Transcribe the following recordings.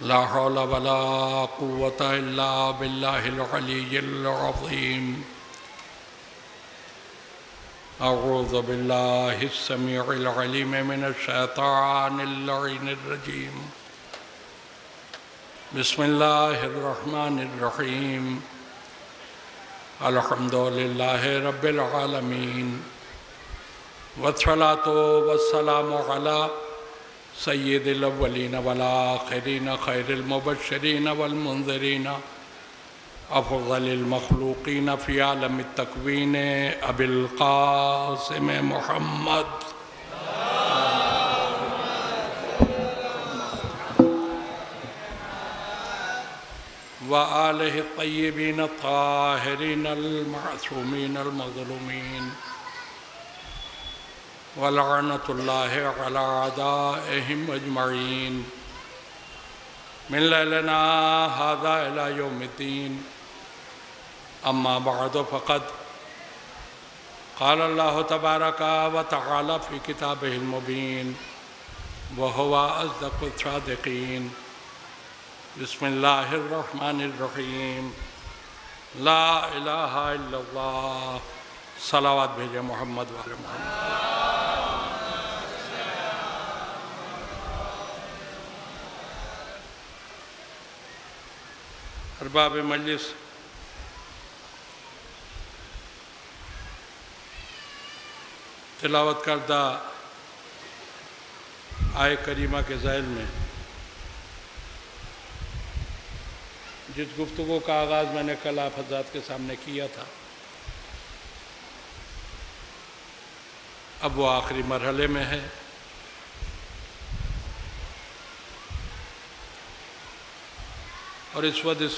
ला हौला वला कुव्वता इल्ला बिल्लाहिल अलिय्यिल अज़ीम। अऊज़ु बिल्लाहिस समीउल अलीम मिनश शैतानिर लईनिर रजीम। बिस्मिल्लाहिर रहमानिर रहीम। अल्हम्दुलिल्लाहि रब्बिल आलमीन वस्सलातु वस्सलामु अला सय्यिदिल अव्वलीन वल आखिरीन खैरिल मुबश्शिरीन वल मुनज़िरीन अफ़ज़लिल मख़लूक़ीन फ़ी आलमित तकवीन अबिल क़ासिम मुहम्मद व आलिहि तय्यबीन ताहिरीन अल मासूमीन अल मज़लूमीन व लअनतुल्लाहि अला अदाइहिम अजमईन मिन लैलिना हाज़ा इला यौमिद्दीन। अम्मा बअद फ़क़द क़ाल अल्लाहु तबारक व तआला फ़ी किताबिहिल मुबीन व हुवा अस्दक़ुस सादिक़ीन। बिस्मिल्लाहिर रहमानिर रहीम। ला इलाहा इल्लल्लाह। सलावत भेजे मोहम्मद वाले मोहम्मद। अरबाब मजलिस, तिलावत करदा आय करीमा के ज़ैल में जिस गुफ्तगू का आगाज़ मैंने कल आप हज़रात के सामने किया था, अब वो आखिरी मरहले में है। और इस वक्त इस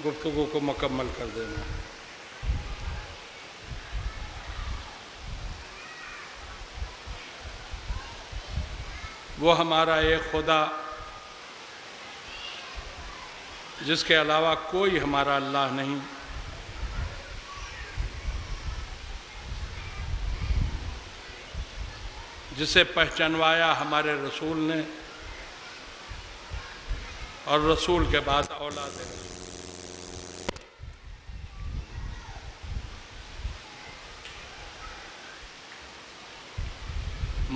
गुफ्तगू को मुकम्मल कर देना। वो हमारा एक खुदा जिसके अलावा कोई हमारा अल्लाह नहीं, जिसे पहचानवाया हमारे रसूल ने और रसूल के बाद औलाद रसूल।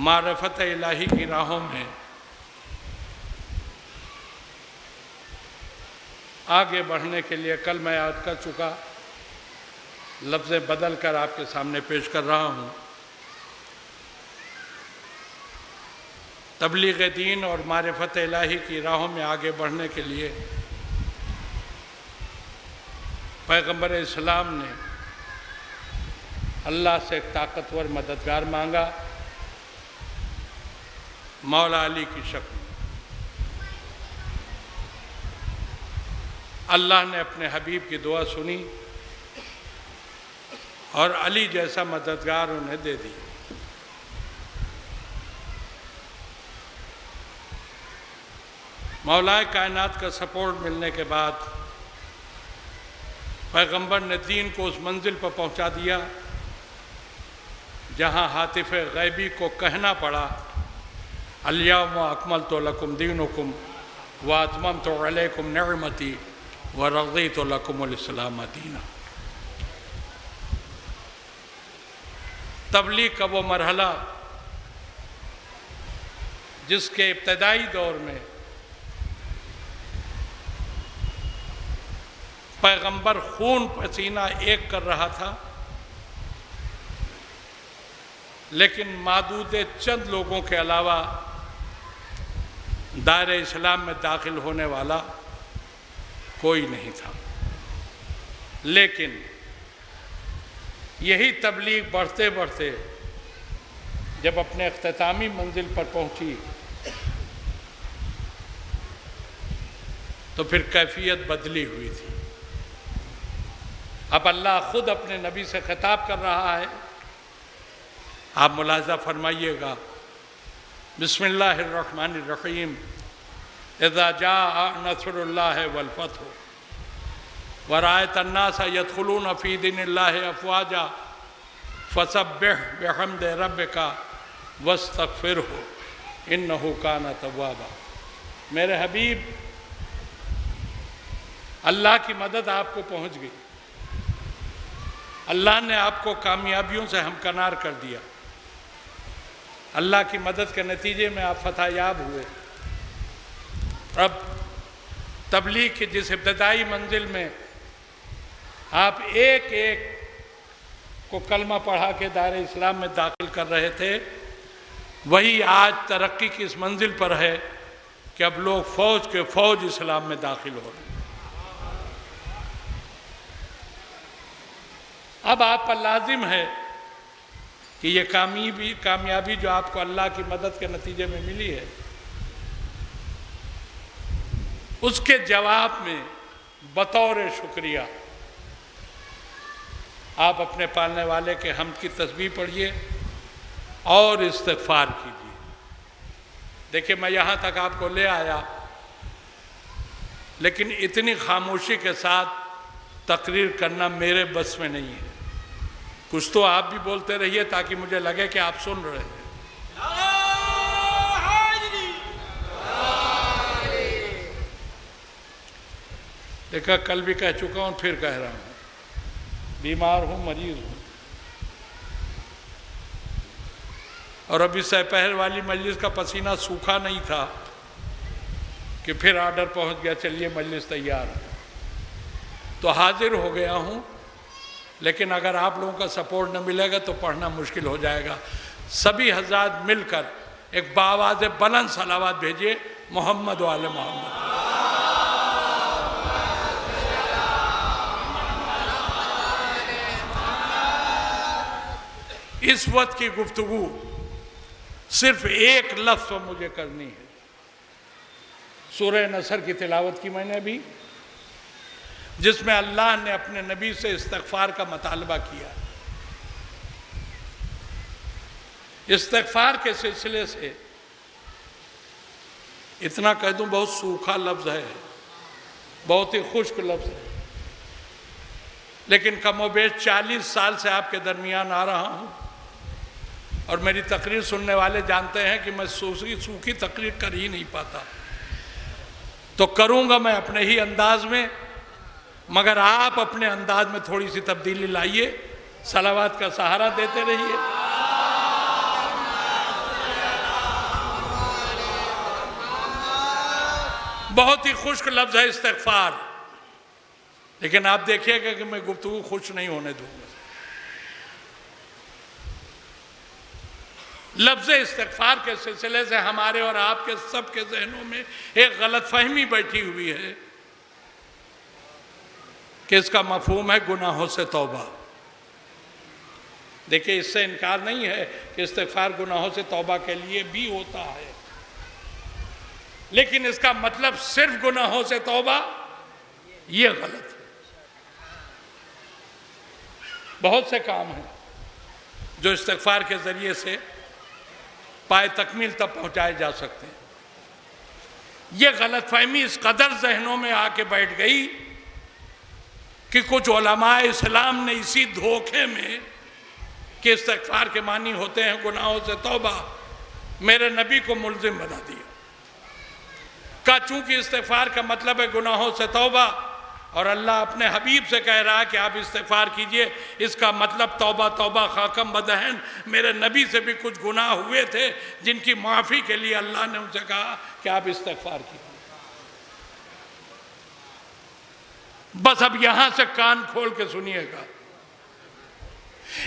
मारिफत इलाही की राहों में आगे बढ़ने के लिए कल मैं याद कर चुका, लफ्ज़ें बदल कर आपके सामने पेश कर रहा हूँ। तबलीग दीन और मारिफत इलाही की राहों में आगे बढ़ने के लिए पैगंबर इस्लाम ने अल्लाह से एक ताकतवर मददगार मांगा, मौला अली की शक्ल। अल्लाह ने अपने हबीब की दुआ सुनी और अली जैसा मददगार उन्हें दे दी। मौलाए कायनात का सपोर्ट मिलने के बाद पैगंबर ने दीन को उस मंजिल पर पहुंचा दिया जहां हातिफ गैबी को कहना पड़ा, अल-यौमा अकमलतु लकुम दीनुकुम व अतममतु अलैकुम निअमती व रज़ीतु लकुमुल इस्लाम दीना। तबलीग का वो मरहला जिसके इब्तदाई दौर में पैगंबर खून पसीना एक कर रहा था, लेकिन मादूदे चंद लोगों के अलावा दायरे इस्लाम में दाखिल होने वाला कोई नहीं था। लेकिन यही तबलीग बढ़ते बढ़ते जब अपने इख्तितामी मंजिल पर पहुंची तो फिर कैफियत बदली हुई थी। अब अल्लाह खुद अपने नबी से खिताब कर रहा है। आप मुलाज़ा फरमाइएगा, बिस्मिल्लाहिर्रहमानिर्रहीम। इज़ा जाअ नस्रुल्लाहि वल फतह व रअयतन्नास यदखुलून फ़ी दीनिल्लाहि अफ़वाजा फसब्बिह बिहम्दि रब्बिका वस्तग़फिरहु इन्नहु कान तव्वाबा। मेरे हबीब, अल्लाह की मदद आपको पहुंच गई। अल्लाह ने आपको कामयाबियों से हमकनार कर दिया। अल्लाह की मदद के नतीजे में आप फतहयाब हुए। अब तबलीग की जिस इब्तदाई मंजिल में आप एक एक को कलमा पढ़ा के दायरे इस्लाम में दाखिल कर रहे थे, वही आज तरक्की की इस मंजिल पर है कि अब लोग फौज के फौज इस्लाम में दाखिल हो रहे हैं। अब आप पर लाजिम है कि ये कामयाबी जो आपको अल्लाह की मदद के नतीजे में मिली है, उसके जवाब में बतौर शुक्रिया आप अपने पालने वाले के हम्द की तस्बीह पढ़िए और इस्तिग़फ़ार कीजिए। देखिए, मैं यहाँ तक आपको ले आया, लेकिन इतनी खामोशी के साथ तकरीर करना मेरे बस में नहीं है। कुछ तो आप भी बोलते रहिए ताकि मुझे लगे कि आप सुन रहे हैं। देखा, कल भी कह चुका हूं, फिर कह रहा हूं, बीमार हूं, मरीज हूं। और अभी सपहर वाली मजलिस का पसीना सूखा नहीं था कि फिर आर्डर पहुंच गया, चलिए मजलिस तैयार है, तो हाजिर हो गया हूं। लेकिन अगर आप लोगों का सपोर्ट न मिलेगा तो पढ़ना मुश्किल हो जाएगा। सभी हज़रात मिलकर एक बावाज़ बुलंद सलावत भेजिए, मोहम्मद वाले मोहम्मद। इस वक्त की गुफ्तगू सिर्फ एक लफ्ज़ पर मुझे करनी है। सूरह नसर की तिलावत की मैंने अभी, जिसमें अल्लाह ने अपने नबी से इस्तिग़फ़ार का मुतालबा किया। इस्तिग़फ़ार के सिलसिले से इतना कह दूं, बहुत सूखा लफ्ज़ है, बहुत ही खुश्क लफ्ज़ है, लेकिन कमोबेश 40 साल से आपके दरमियान आ रहा हूं और मेरी तकरीर सुनने वाले जानते हैं कि मैं सूखी तकरीर कर ही नहीं पाता। तो करूंगा मैं अपने ही अंदाज में, मगर आप अपने अंदाज में थोड़ी सी तब्दीली लाइए, सलावात का सहारा देते रहिए। बहुत ही खुश्क लफ्ज़ है इस्तिग़फ़ार, लेकिन आप देखिएगा कि मैं गुफ्तगू खुश नहीं होने दूंगा। लफ्ज़ इस्तिग़फ़ार के सिलसिले से हमारे और आपके सबके जहनों में एक गलतफहमी बैठी हुई है कि इसका मफ़हूम है गुनाहों से तौबा। देखिए, इससे इनकार नहीं है कि इस्तिग़फ़ार गुनाहों से तौबा के लिए भी होता है, लेकिन इसका मतलब सिर्फ गुनाहों से तौबा, ये गलत है। बहुत से काम हैं जो इस्तिग़फ़ार के ज़रिए से पाए तकमील तक पहुँचाए जा सकते हैं। ये गलतफहमी इस कदर जहनों में आके बैठ गई कि कुछ उलमाए इस्लाम ने इसी धोखे में कि इस्तिग़फ़ार के मानी होते हैं गुनाहों से तौबा, मेरे नबी को मुल्ज़िम बना दिया। का चूंकि इस्तिग़फ़ार का मतलब है गुनाहों से तौबा और अल्लाह अपने हबीब से कह रहा है कि आप इस्तिग़फ़ार कीजिए, इसका मतलब तौबा तौबा खाकम बदहन, मेरे नबी से भी कुछ गुनाह हुए थे जिनकी माफ़ी के लिए अल्लाह ने उनसे कहा कि आप इस्तिग़फ़ार कीजिए। बस अब यहां से कान खोल के सुनिएगा,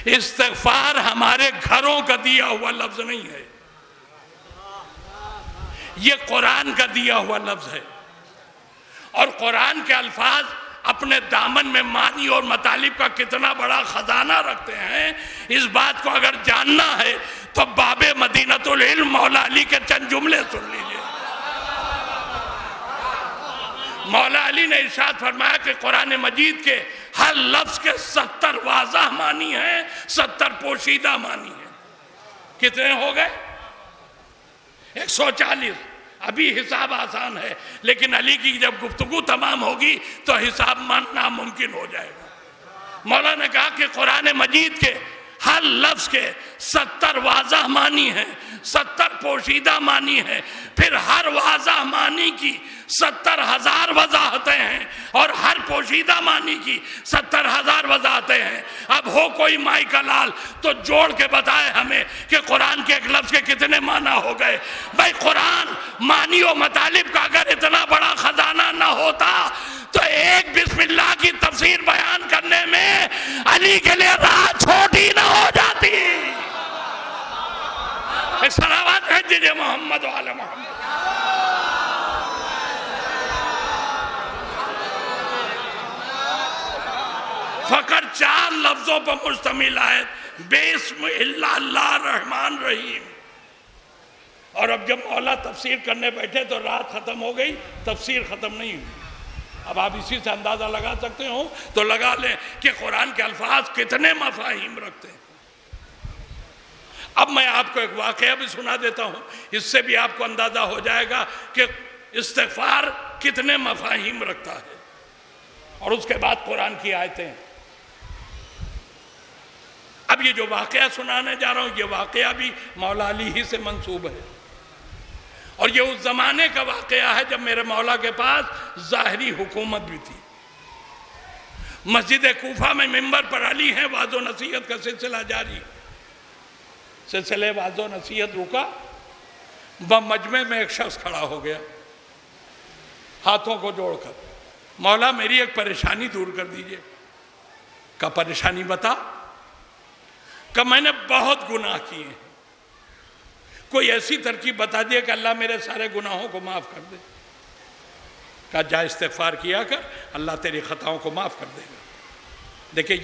इस्तिग़फ़ार हमारे घरों का दिया हुआ लफ्ज़ नहीं है, ये कुरान का दिया हुआ लफ्ज़ है। और कुरान के अल्फाज अपने दामन में मानी और मतालिब का कितना बड़ा खजाना रखते हैं, इस बात को अगर जानना है तो बाबे मदीनतुल इल्म मौला अली के चंद जुमले सुन लीजिए। मौला अली ने इरशाद फरमाया कि कुरान मजीद के हर लफ्ज के 70 वाज़ह मानी है, 70 पोशीदा मानी है। कितने हो गए? 140। अभी हिसाब आसान है, लेकिन अली की जब गुफ्तगू तमाम होगी तो हिसाब नामुमकिन हो जाएगा। मौला ने कहा कि कुरान मजीद के हर लफ्ज के 70 वाज़ह मानी है, 70 पोशीदा मानी है, फिर हर वाज़ह मानी की 70,000 वजाहतें हैं और हर पोशीदा मानी की 70,000 वजाहतें हैं। अब हो कोई माई का लाल तो जोड़ के बताए हमें कि कुरान के एक लफ्ज के कितने माना हो गए। भाई कुरान मानी और मतलब का अगर इतना बड़ा खजाना ना होता तो एक बिस्मिल्लाह की तफसीर बयान करने में अली के लिए रात छोटी ना हो जाती। सलावत है जिजे मोहम्मद वाले मोहम्मद। फकर 4 लफ्जों पर मुश्तमिल आयत, बिस्मिल्लाह रहमान रहीम। और अब जब मौला तफसीर करने बैठे तो रात खत्म हो गई, तफसीर खत्म नहीं हुई। अब आप इसी से अंदाजा लगा सकते हो तो लगा लें कि कुरान के अल्फाज कितने मफाहिम रखते हैं। अब मैं आपको एक वाकया भी सुना देता हूं, इससे भी आपको अंदाजा हो जाएगा कि इस्तिग़फ़ार कितने मफाहिम रखता है। और उसके बाद कुरान की आयतें। अब ये जो वाकया सुनाने जा रहा हूं, ये वाकया भी मौला अली ही से मंसूब है और ये उस जमाने का वाकया है जब मेरे मौला के पास ज़ाहिरी हुकूमत भी थी। मस्जिद कूफा में मिंबर पर अली हैं, वाज़ो नसीहत का सिलसिला जारी। सिलसिले वाज़ो नसीहत रुका, मजमे में एक शख्स खड़ा हो गया हाथों को जोड़कर, मौला मेरी एक परेशानी दूर कर दीजिए। का परेशानी बता? का मैंने बहुत गुनाह किए हैं, कोई ऐसी तरकीब बता दिए कि अल्लाह मेरे सारे गुनाहों को माफ़ कर दे। का जा इस्तिग़फ़ार किया कर, अल्लाह तेरी ख़ताओं को माफ़ कर देगा। देखिए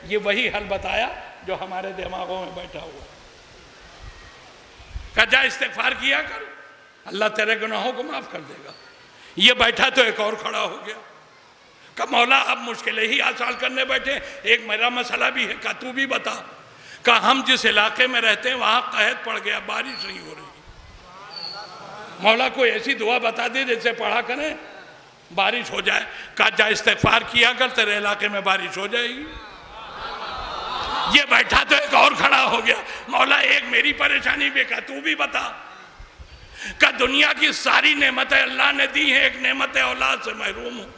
ये वही हल बताया जो हमारे दिमागों में बैठा हुआ। का जा इस्तिग़फ़ार किया कर, अल्लाह तेरे गुनाहों को माफ़ कर देगा। ये बैठा तो एक और खड़ा हो गया। का मौला अब मुश्किलें ही आसान करने बैठे, एक मेरा मसला भी है, का तू भी बता। का हम जिस इलाके में रहते हैं वहां कहत पड़ गया, बारिश नहीं हो रही। मौला कोई ऐसी दुआ बता दे जिससे पढ़ा करें बारिश हो जाए। का जा इस्तिग़फ़ार किया कर, तेरे इलाके में बारिश हो जाएगी। ये बैठा तो एक और खड़ा हो गया, मौला एक मेरी परेशानी भी, का तू भी बता। का दुनिया की सारी नेमतें अल्लाह ने दी हैं, एक नेमत औलाद से महरूम हूं,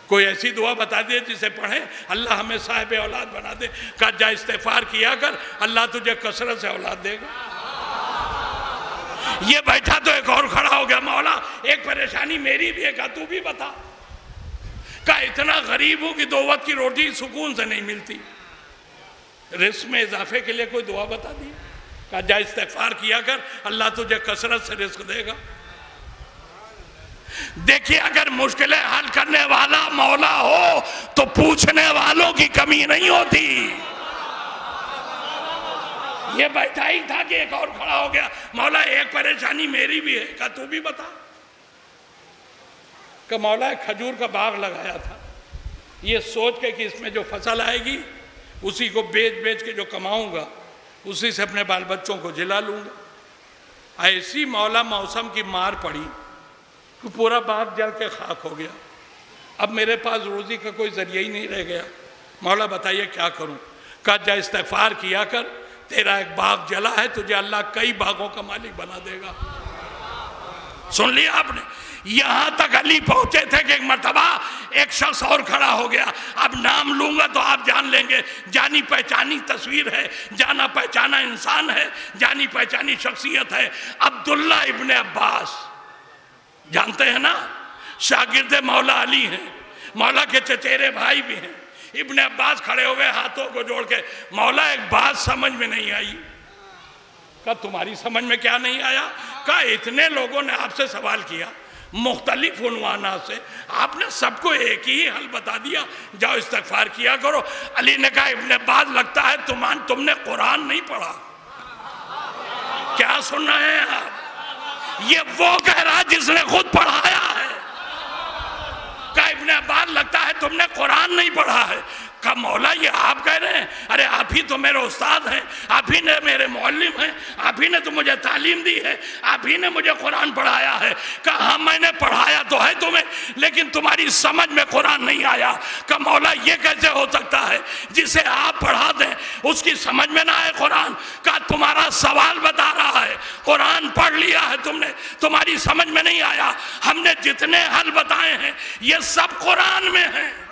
कोई ऐसी दुआ बता दे जिसे पढ़े अल्लाह हमें साहिब औलाद बना दे। का जा इस्तिग़फ़ार किया कर, अल्लाह तुझे कसरत से औलाद देगा। ये बैठा तो एक और खड़ा हो गया, मौला एक परेशानी मेरी भी है, का तू भी बता। का इतना गरीब हूं कि 2 वक्त की रोटी सुकून से नहीं मिलती, रिस्क में इजाफे के लिए कोई दुआ बता दी। का जा इस्तिग़फ़ार किया कर, अल्लाह तुझे कसरत से रिस्क देगा। देखिए अगर मुश्किलें हल करने वाला मौला हो तो पूछने वालों की कमी नहीं होती। ये बैठा ही था कि एक और खड़ा हो गया, मौला एक परेशानी मेरी भी है, का तू भी बता। का मौला एक खजूर का बाग लगाया था, ये सोच के कि इसमें जो फसल आएगी उसी को बेच बेच के जो कमाऊंगा उसी से अपने बाल बच्चों को जिला लूंगा। ऐसी मौला मौसम की मार पड़ी कि पूरा बाग जल के खाक हो गया। अब मेरे पास रोजी का कोई जरिया ही नहीं रह गया। मौला बताइए क्या करूं। का जा इस्तिग़फ़ार किया कर, तेरा एक बाग जला है, तुझे अल्लाह कई बागों का मालिक बना देगा। सुन लिया आपने? यहां तक अली पहुंचे थे कि एक मर्तबा एक शख्स और खड़ा हो गया। अब नाम लूंगा तो आप जान लेंगे, जानी पहचानी तस्वीर है, जाना पहचाना इंसान है, जानी पहचानी शख्सियत है। अब्दुल्ला इब्ने अब्बास जानते हैं ना, शागिर्द मौला अली हैं, मौला के चचेरे भाई भी हैं। इब्ने अब्बास खड़े हो गए हाथों को जोड़ के, मौला एक बात समझ में नहीं आई। का तुम्हारी समझ में क्या नहीं आया? का इतने लोगों ने आपसे सवाल किया मुख्तलिफ उन्वाना से, आपने सबको एक ही हल बता दिया, जाओ इस्तिग़फ़ार किया करो। अली ने कहा इब्ने अब्बास लगता है तुमने कुरान नहीं पढ़ा। क्या सुन रहे हैं आप? ये वो कह रहा जिसने खुद पढ़ाया है। का इब्ने अब्बास लगता है तुमने कुरान नहीं पढ़ा है। कहा मौला ये आप कह रहे हैं? अरे आप ही तो मेरे उस्ताद हैं, आप ही ने मेरे मौलिम हैं, आप ही ने तो मुझे तालीम दी है, आप ही ने मुझे कुरान पढ़ाया है। कहा हाँ मैंने पढ़ाया तो है तुम्हें, लेकिन तुम्हारी समझ में कुरान नहीं आया। कहा मौला ये कैसे हो सकता है, जिसे आप पढ़ा दें उसकी समझ में ना आए कुरान? कहा तुम्हारा सवाल बता रहा है, कुरान पढ़ लिया है तुमने, तुम्हारी समझ में नहीं आया। हमने जितने हल बताए हैं ये सब कुरान में है।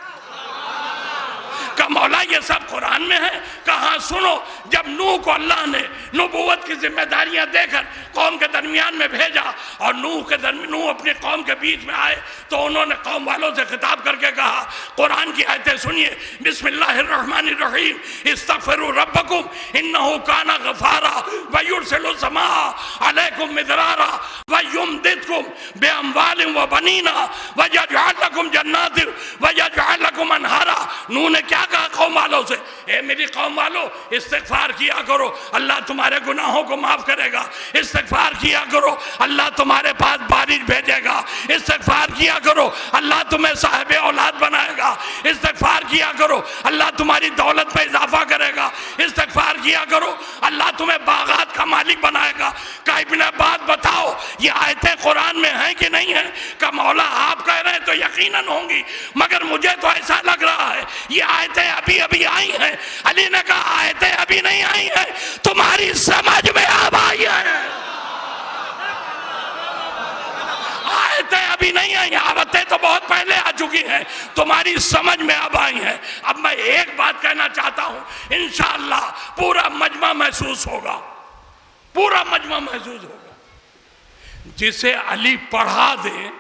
कहा मौला ये सब कुरान में है? कहा सुनो, जब नूह को अल्लाह ने नबूवत की जिम्मेदारियां देकर कौम के दरमियान में भेजा और नूह अपने कौम के बीच में आए तो उन्होंने कौम वालों से खिताब करके कहा, कुरान की आयतें सुनिए, बिस्मिल्लाहिर्रहमानिर्रहीम, इस्तगफिरू रब्बकुम इन्नहु काना गफारा व युरसिलु समाअ अलैकुम मिदरारा व युमदिदकुम बिअमवालिन व बनीना व यजअल लकुम जन्नातिन व यजअल लकुम अनहारा। नूह ने क्या कहा कौम वालों से? ए मेरी कौम वालों, इस्तिगफार किया करो, अल्लाह तुम्हारे गुनाहों को माफ करेगा। इस्तिगफार किया करो, अल्लाह तुम्हारे पास बारिश भेजेगा। इस्तिगफार किया करो, अल्लाह तुम्हें साहिब औलाद बनाएगा। इस्तिगफार किया करो, अल्लाह तुम्हारी दौलत में इजाफा करेगा। इस्तिगफार किया करो, अल्लाह तुम्हें बागात का मालिक बनाएगा। का इब्न अब्बास बताओ ये आयतें कुरान में हैं कि नहीं है? का मौला आप कह रहे हैं तो यकीनन होंगी, मगर मुझे तो ऐसा लग रहा है ये आयतें अभी अभी आई हैं। अली ने कहा आयतें अभी नहीं आई हैं, तुम्हारी समझ में अब आई है। आयतें अभी नहीं आई, आयतें तो बहुत पहले आ चुकी हैं, तुम्हारी समझ में अब आई हैं। अब मैं एक बात कहना चाहता हूं, इंशाअल्लाह पूरा मजमा महसूस होगा, पूरा मजमा महसूस होगा। जिसे अली पढ़ा दे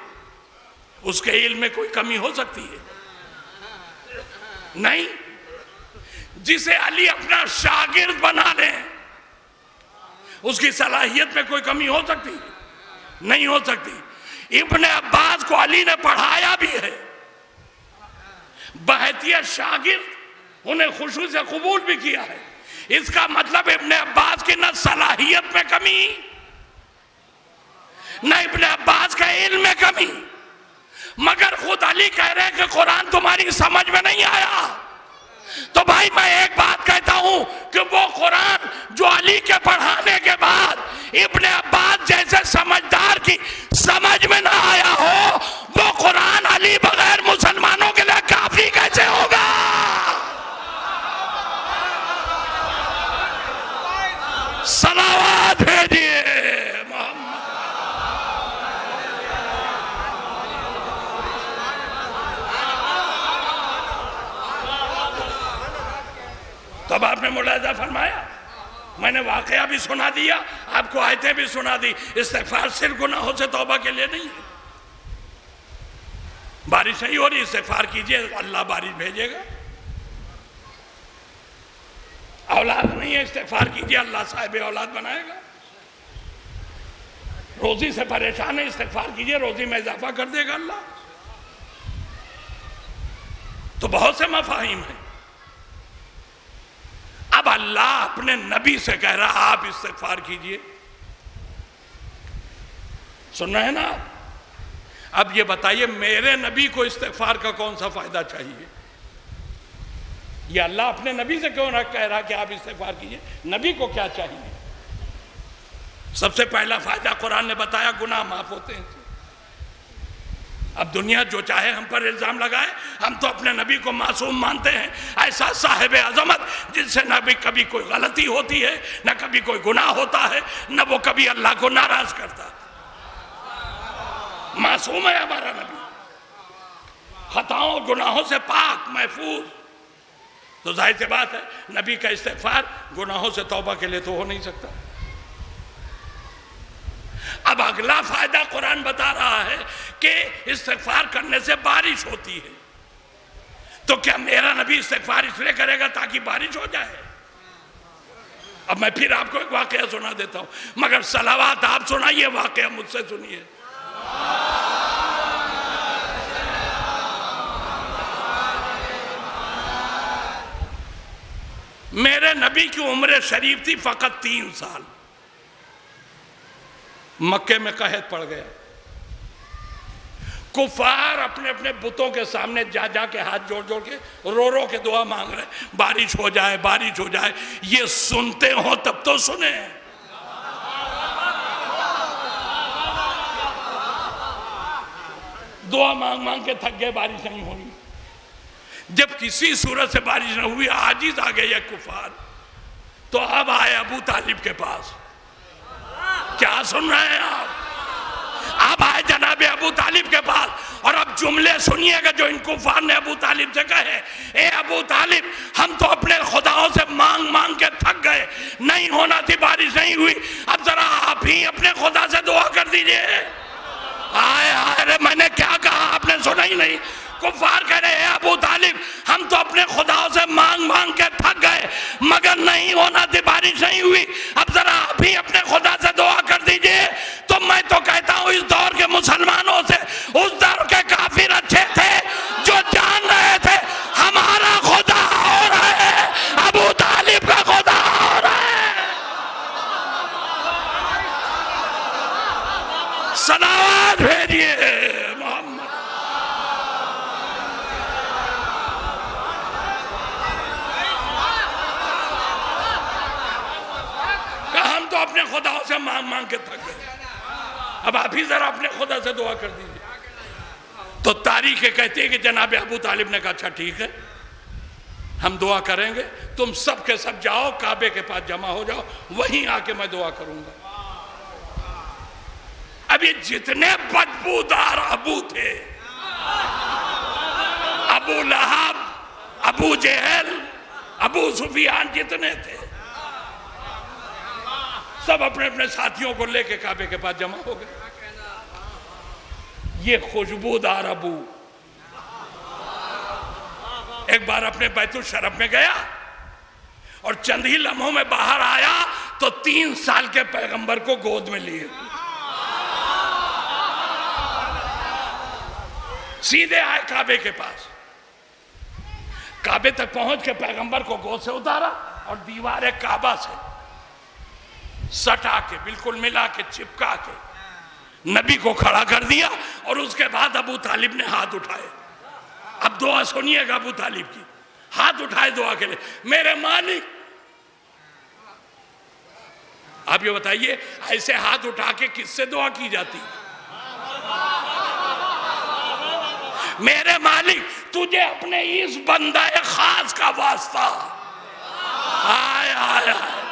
उसके इल्म में कोई कमी हो सकती है? नहीं। जिसे अली अपना शागिर्द बना ले उसकी सलाहियत में कोई कमी हो सकती है? नहीं हो सकती। इब्न अब्बास को अली ने पढ़ाया भी है, बहतिया शागिर्द उन्हें खुशू से कबूल भी किया है। इसका मतलब इब्न अब्बास की न सलाहियत में कमी, न इब्न अब्बास का इल्म में कमी, मगर खुद अली कह रहे हैं कि कुरान तुम्हारी समझ में नहीं आया। तो भाई मैं एक बात कहता हूं कि वो कुरान जो अली के पढ़ाने के बाद इब्न अब्बास जैसे समझदार की समझ में ना आया हो, वो कुरान अली बगैर मुसलमानों के लिए काफी कैसे होगा? सलावत भेजिए मोहम्मद। तब आपने मुलाजा फरमाया, मैंने वाकया भी सुना दिया, आपको आयतें भी सुना दी। इस्तिगफार सिर्फ गुनाहों से तौबा के लिए नहीं है। बारिश नहीं हो रही, इस्तिगफार कीजिए, अल्लाह बारिश भेजेगा। औलाद नहीं है, इस्तिगफार कीजिए, अल्लाह साहिब औलाद बनाएगा। रोजी से परेशान है, इस्तिगफार कीजिए, रोजी में इजाफा कर देगा अल्लाह। तो बहुत से मफाहिम हैं। अब अल्लाह अपने नबी से कह रहा आप इस्तिगफार कीजिए, सुन रहे हैं ना आप? अब ये बताइए मेरे नबी को इस्तिगफार का कौन सा फायदा चाहिए? ये अल्लाह अपने नबी से क्यों ना कह रहा कि आप इस्तिगफार कीजिए? नबी को क्या चाहिए? सबसे पहला फायदा कुरान ने बताया, गुनाह माफ होते हैं। अब दुनिया जो चाहे हम पर इल्जाम लगाए, हम तो अपने नबी को मासूम मानते हैं, ऐसा साहिब अजमत जिनसे न भी कभी कोई गलती होती है, न कभी कोई गुनाह होता है, न वो कभी अल्लाह को नाराज करता। मासूम है हमारा नबी, खताओं गुनाहों से पाक महफूज। तो जाहिर सी बात है नबी का इस्तिगफार गुनाहों से तौबा के लिए तो हो नहीं सकता। अब अगला फायदा कुरान बता रहा है कि इस्तिगफार करने से बारिश होती है। तो क्या मेरा नबी इस्तिगफार इसलिए करेगा ताकि बारिश हो जाए? अब मैं फिर आपको एक वाकया सुना देता हूं, मगर सलावत आप सुनाइए, वाकया मुझसे सुनिए। मेरे नबी की उम्र शरीफ थी फकत 3 साल। मक्के में कहत पड़ गया, कुफार अपने अपने बुतों के सामने जा जा के हाथ जोड़ जोड़ के रो रो के दुआ मांग रहे, बारिश हो जाए, बारिश हो जाए। ये सुनते हो तब तो सुने। दुआ मांग मांग के थक गए, बारिश नहीं होनी। जब किसी सूरत से बारिश न हुई, आजिज आ गए ये कुफार, तो अब आए अबू तालिब के पास। क्या सुन रहे हैं आप? अब आए जनाब अबू तालिब के पास, और अब जुमले सुनिएगा जो इन कुफार ने अबू तालिब से कहे। ए अबू तालिब, हम तो अपने खुदाओं से मांग मांग के थक गए, नहीं होना थी, बारिश नहीं हुई, अब जरा आप ही अपने खुदा से दुआ कर दीजिए। आए अरे मैंने क्या कहा, आपने सुना ही नहीं। कुफार कह रहे हैं अबू तालिब, हम तो अपने खुदाओं से मांग मांग के थक गए, मगर नहीं होना थी, बारिश नहीं हुई, अब जरा आप ही अपने खुदा से दुआ कर दीजिए। तो मैं तो कहता हूं इस दौर के मुसलमानों से उस दौर के काफिर अच्छे थे, जो जान रहे थे हमारा खुदा और है, अबू तालिब का खुदा और है। सलावत भेजिए मोहम्मद। हम तो अपने खुदाओं से मांग मांग के थक गए, अब आप ही जरा अपने खुदा से दुआ कर दीजिए। तो तारीख कहती है कि जनाब अबू तालिब ने कहा अच्छा ठीक है, हम दुआ करेंगे, तुम सब के सब जाओ काबे के पास जमा हो जाओ, वहीं आके मैं दुआ करूंगा। अब ये जितने बदबूदार अबू थे, अबू लहब, अबू जहल, अबू सुफियान, जितने थे सब अपने अपने साथियों को लेके काबे के पास जमा हो गए। ये खुशबूदार अबू एक बार अपने बैतुल शरफ में गया और चंद ही लम्हों में बाहर आया तो 3 साल के पैगंबर को गोद में लिए, सीधे आए काबे के पास। काबे तक पहुंच के पैगंबर को गोद से उतारा और दीवार काबा से सटा के, बिल्कुल मिला के, चिपका के नबी को खड़ा कर दिया। और उसके बाद अबू तालिब ने हाथ उठाए। अब दुआ सुनिएगा अबू तालिब की, हाथ उठाए दुआ के लिए, मेरे मालिक। आप ये बताइए ऐसे हाथ उठा के किससे दुआ की जाती? मेरे मालिक, तुझे अपने इस बंदा खास का वास्ता, आय आय आय,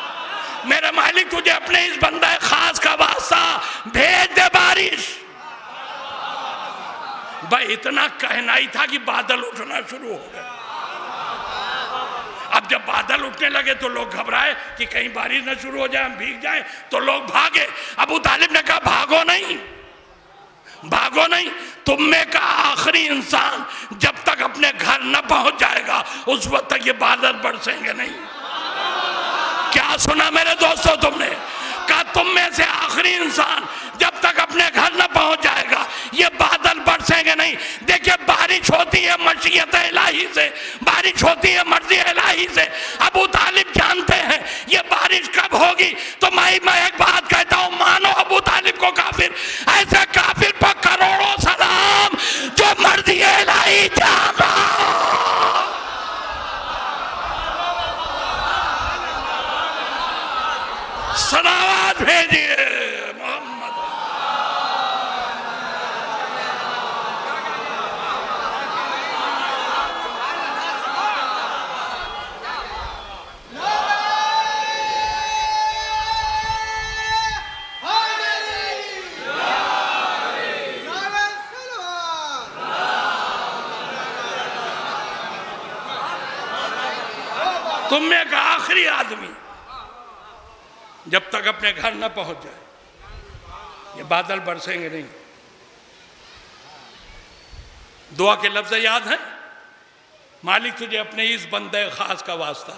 मेरे मालिक तुझे अपने इस बंदा खास का वास्ता भेज दे बारिश। भाई इतना कहना ही था कि बादल उठना शुरू हो गए। अब जब बादल उठने लगे तो लोग घबराए कि कहीं बारिश न शुरू हो जाए, हम भीग जाएं, तो लोग भागे। अबू तालिब ने कहा भागो नहीं, भागो नहीं, तुम में का आखिरी इंसान जब तक अपने घर न पहुंच जाएगा उस वक्त तक ये बादल बरसेंगे नहीं। क्या सुना मेरे दोस्तों तुमने? कहा तुम में से आखिरी इंसान जब तक अपने घर न पहुंच जाएगा ये बादल बरसेंगे नहीं। देखिए बारिश होती है मशीयत इलाही से, बारिश होती है मर्जी इलाही से। अबू तालिब जानते हैं ये बारिश कब होगी। तो मैं एक बात कहता हूं, मानो अबू तालिब को काफिर, ऐसे काफिर पर करोड़ों सलाम जो मर्जी इलाही जान रहा हो। सलावत भेजिए मोहम्मद। तुम में का आखिरी आदमी जब तक अपने घर न पहुंच जाए ये बादल बरसेंगे नहीं। दुआ के लफ्ज याद हैं, मालिक तुझे अपने इस बंदे खास का वास्ता।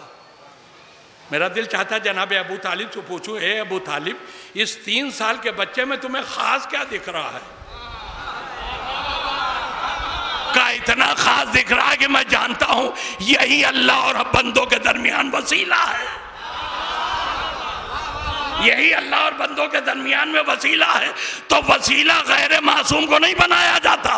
मेरा दिल चाहता जनाब अबू तालिब से पूछूं, ए अबू तालिब, इस 3 साल के बच्चे में तुम्हें खास क्या दिख रहा है? का इतना खास दिख रहा है कि मैं जानता हूं यही अल्लाह और बंदों के दरमियान वसीला है, यही अल्लाह और बंदों के दरमियान में वसीला है। तो वसीला गैर मासूम को नहीं बनाया जाता।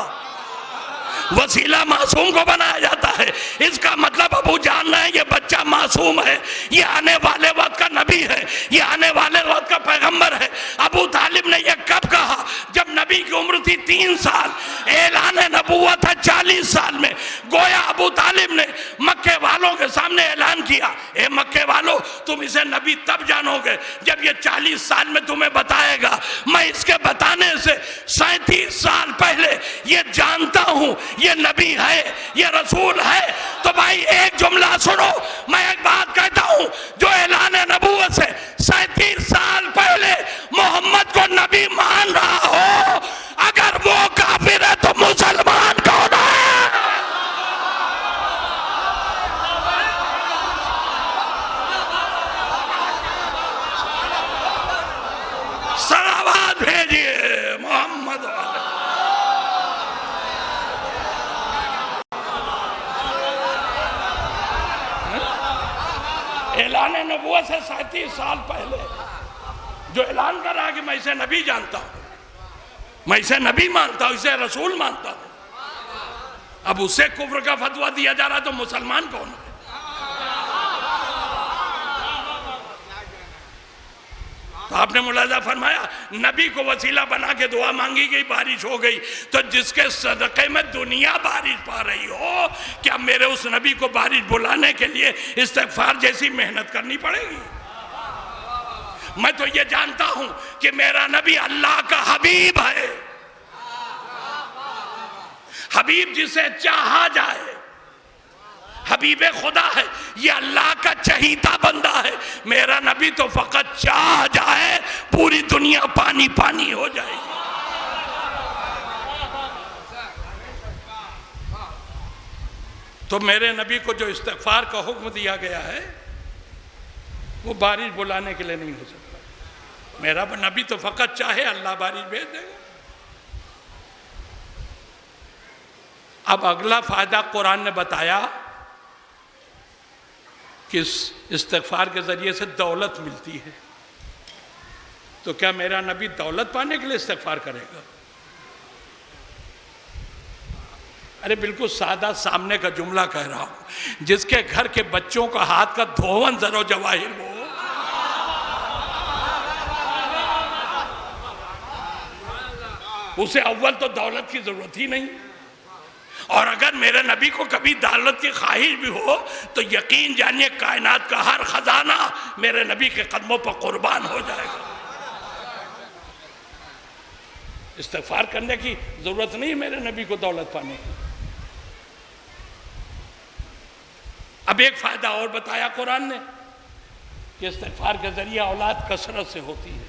वसीला मासूम को बनाया जाता है। इसका मतलब अबू जान रहे हैं ये बच्चा मासूम है, ये आने वाले वक्त का नबी है, ये आने वाले वक्त का पैगंबर है। अबू तालिब ने यह कब कहा? जब नबी की उम्र थी 3 साल, ऐलान नबूवत है 40 साल में। गोया अबू तालिब ने मक्के वालों के सामने ऐलान किया, ए मक्के वालों, तुम इसे नबी तब जानोगे जब ये 40 साल में तुम्हें बताएगा। मैं इसके बताने से 37 साल पहले ये जानता हूं ये नबी है, ये रसूल है। तो भाई एक जुमला सुनो, मैं एक बात कहता हूं, जो ऐलान नबूवत से 37 साल पहले मोहम्मद को नबी मान रहा हो, अगर वो काफिर है तो मुसलमान कौन है? सलावत भेजिए मोहम्मद वाले। ऐलान नबूवत से 37 साल पहले जो ऐलान कर रहा कि मैं इसे नबी जानता हूं, मैं इसे नबी मानता हूं, इसे रसूल मानता हूं, अब उसे कुफ्र का फतवा दिया जा रहा तो मुसलमान कौन है? तो आपने मुलाजा फरमाया, नबी को वसीला बना के दुआ मांगी गई, बारिश हो गई। तो जिसके सदक़े में दुनिया बारिश पा रही हो, क्या मेरे उस नबी को बारिश बुलाने के लिए इस्तिग़फ़ार जैसी मेहनत करनी पड़ेगी? मैं तो ये जानता हूं कि मेरा नबी अल्लाह का हबीब है, हबीब जिसे चाहा जाए, हबीब खुदा है, ये अल्लाह का चहीता बंदा है। मेरा नबी तो फकत चाह जाए पूरी दुनिया पानी पानी हो जाएगी। तो मेरे नबी को जो इस्तिग़फ़ार का हुक्म दिया गया है वो बारिश बुलाने के लिए नहीं हो सकता। मेरा नबी तो फकत चाहे अल्लाह बारिश भेज देगा। अब अगला फायदा कुरान ने बताया कि इस्तिग़फ़ार के जरिए से दौलत मिलती है। तो क्या मेरा नबी दौलत पाने के लिए इस्तिग़फ़ार करेगा? अरे बिल्कुल सादा सामने का जुमला कह रहा हूं। जिसके घर के बच्चों का हाथ का धोवन जरो जवाहिर हो, उसे अव्वल तो दौलत की जरूरत ही नहीं। और अगर मेरे नबी को कभी दौलत की ख्वाहिश भी हो तो यकीन जानिए कायनात का हर खजाना मेरे नबी के कदमों पर कुर्बान हो जाएगा। इस्तिग़फ़ार करने की जरूरत नहीं मेरे नबी को दौलत पाने की। अब एक फायदा और बताया कुरान ने कि इस्तिग़फ़ार के जरिए औलाद कसरत से होती है।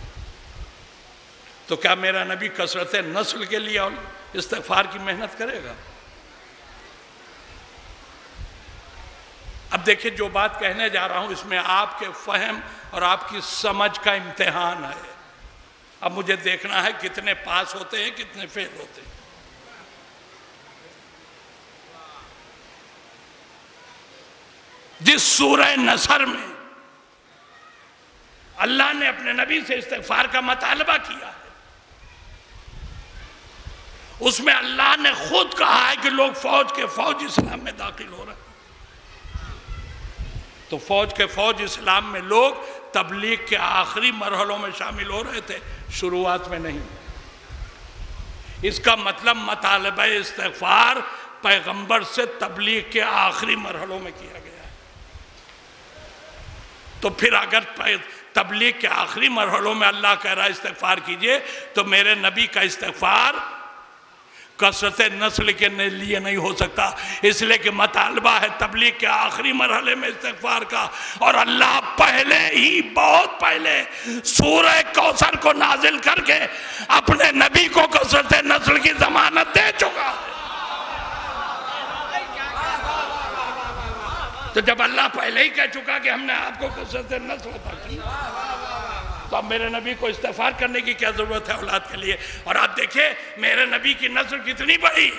तो क्या मेरा नबी कसरत नस्ल के लिए इस्तिग़फ़ार की मेहनत करेगा? अब देखिए, जो बात कहने जा रहा हूं इसमें आपके फहम और आपकी समझ का इम्तिहान है। अब मुझे देखना है कितने पास होते हैं, कितने फेल होते हैं। जिस सूरह नसर में अल्लाह ने अपने नबी से इस्तिग़फ़ार का मुतालबा किया है, उसमें अल्लाह ने खुद कहा है कि लोग फौज के फौज इस्लाम में दाखिल हो रहे हैं। तो फौज के फौज इस्लाम में लोग तबलीग के आखिरी मरहलों में शामिल हो रहे थे, शुरुआत में नहीं। इसका मतलब मुतालबा इस्तिग़फ़ार पैगंबर से तबलीग के आखिरी मरहलों में किया गया है। तो फिर अगर तबलीग के आखिरी मरहलों में अल्लाह कह रहा है इस्तिग़फ़ार कीजिए, तो मेरे नबी का इस्तिग़फ़ार कसरत नस्ल के लिए नहीं हो सकता, इसलिए कि मुतालबा है तबलीग के आखिरी मरहले में इस्तिग़फ़ार का। और अल्लाह पहले ही, बहुत पहले सूरह कौसर को नाजिल करके अपने नबी को कसरत नस्ल की जमानत दे चुका है। तो जब अल्लाह पहले ही कह चुका कि हमने आपको कसरत नस्ल अता की, तो अब मेरे नबी को इस्तिग़फ़ार करने की क्या जरूरत है औलाद के लिए? और आप देखिए मेरे नबी की नस्ल कितनी बड़ी।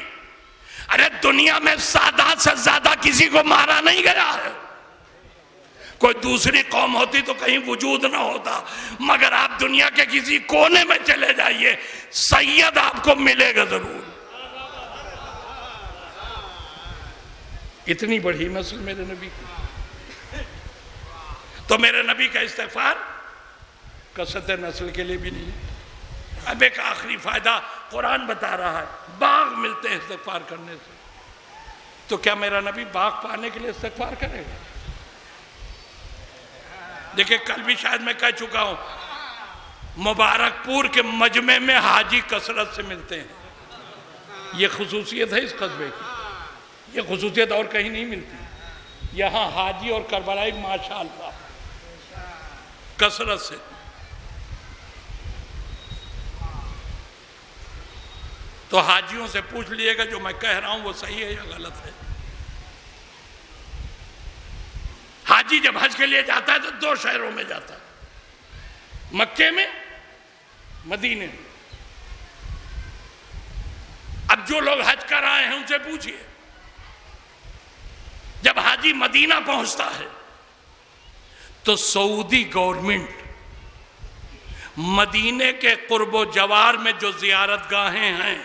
अरे दुनिया में सादात से ज्यादा किसी को मारा नहीं गया है। कोई दूसरी कौम होती तो कहीं वजूद ना होता, मगर आप दुनिया के किसी कोने में चले जाइए, सैयद आपको मिलेगा जरूर। इतनी बड़ी नस्ल मेरे नबी की। तो मेरे नबी का इस्तिग़फ़ार कसरत नस्ल के लिए भी नहीं। अब एक आखिरी फायदा कुरान बता रहा है, बाग मिलते हैं इस्तिग़फ़ार करने से। तो क्या मेरा नबी बाग पाने के लिए इस्तिग़फ़ार करेगा? देखिए, कल भी शायद मैं कह चुका हूं, मुबारकपुर के मजमे में हाजी कसरत से मिलते हैं। ये खुसूसियत है इस कस्बे की, ये खुसूसियत और कहीं नहीं मिलती। यहाँ हाजी और करबलाई माशाअल्लाह कसरत से। तो हाजियों से पूछ लीजिएगा जो मैं कह रहा हूं वो सही है या गलत है। हाजी जब हज के लिए जाता है तो 2 शहरों में जाता है, मक्के में, मदीने में। अब जो लोग हज कर आए हैं उनसे पूछिए, जब हाजी मदीना पहुंचता है तो सऊदी गवर्नमेंट मदीने के कुर्बो जवार में जो जियारत गाहें हैं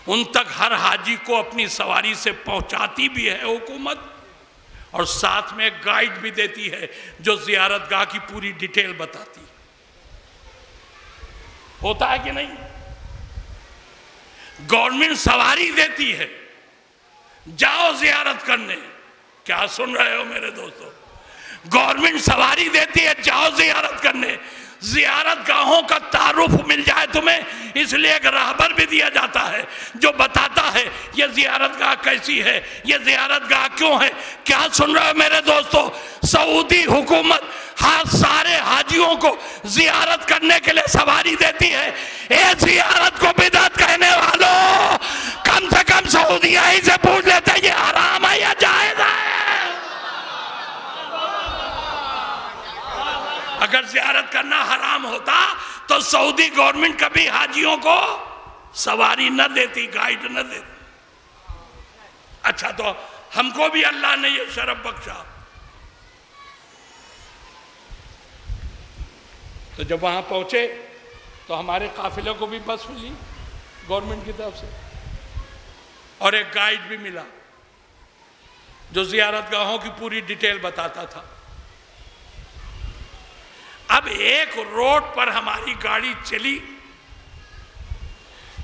उन तक हर हाजी को अपनी सवारी से पहुंचाती भी है हुकूमत, और साथ में गाइड भी देती है जो जियारत गाह की पूरी डिटेल बताती है। होता है कि नहीं? गवर्नमेंट सवारी देती है, जाओ जियारत करने। क्या सुन रहे हो मेरे दोस्तों? गवर्नमेंट सवारी देती है, जाओ जियारत करने। जियारत गाहों का तारुफ मिल जाए तुम्हें, इसलिए एक राहबर भी दिया जाता है जो बताता है ये जियारत गाह कैसी है, ये जियारत गाह क्यों है। क्या सुन रहे हो मेरे दोस्तों? सऊदी हुकूमत सारे हाजियों को जियारत करने के लिए सवारी देती है। ए जियारत को बिदअत कहने वालों, कम से कम सऊदिया ही से पूछ लेते हैं ये हराम है या जायज है। अगर जियारत करना हराम होता तो सऊदी गवर्नमेंट कभी हाजियों को सवारी न देती, गाइड न देती। अच्छा, तो हमको भी अल्लाह ने ये शरफ बख्शा। तो जब वहां पहुंचे तो हमारे काफिले को भी बस मिली गवर्नमेंट की तरफ से, और एक गाइड भी मिला जो जियारत गाहों की पूरी डिटेल बताता था। अब एक रोड पर हमारी गाड़ी चली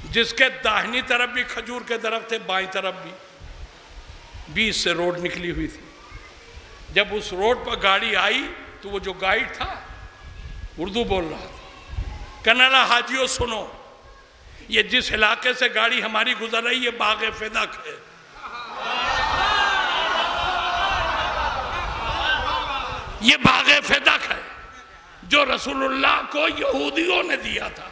जिसके दाहिनी तरफ भी खजूर के दरख्त थे, बाईं तरफ भी, बीच से रोड निकली हुई थी। जब उस रोड पर गाड़ी आई तो वो जो गाइड था उर्दू बोल रहा था। कहने लगा, हाजियों सुनो, ये जिस इलाके से गाड़ी हमारी गुजर रही है बाग़े फ़िदक है। ये बाग़े फ़िदक है जो रसूलुल्लाह को यहूदियों ने दिया था।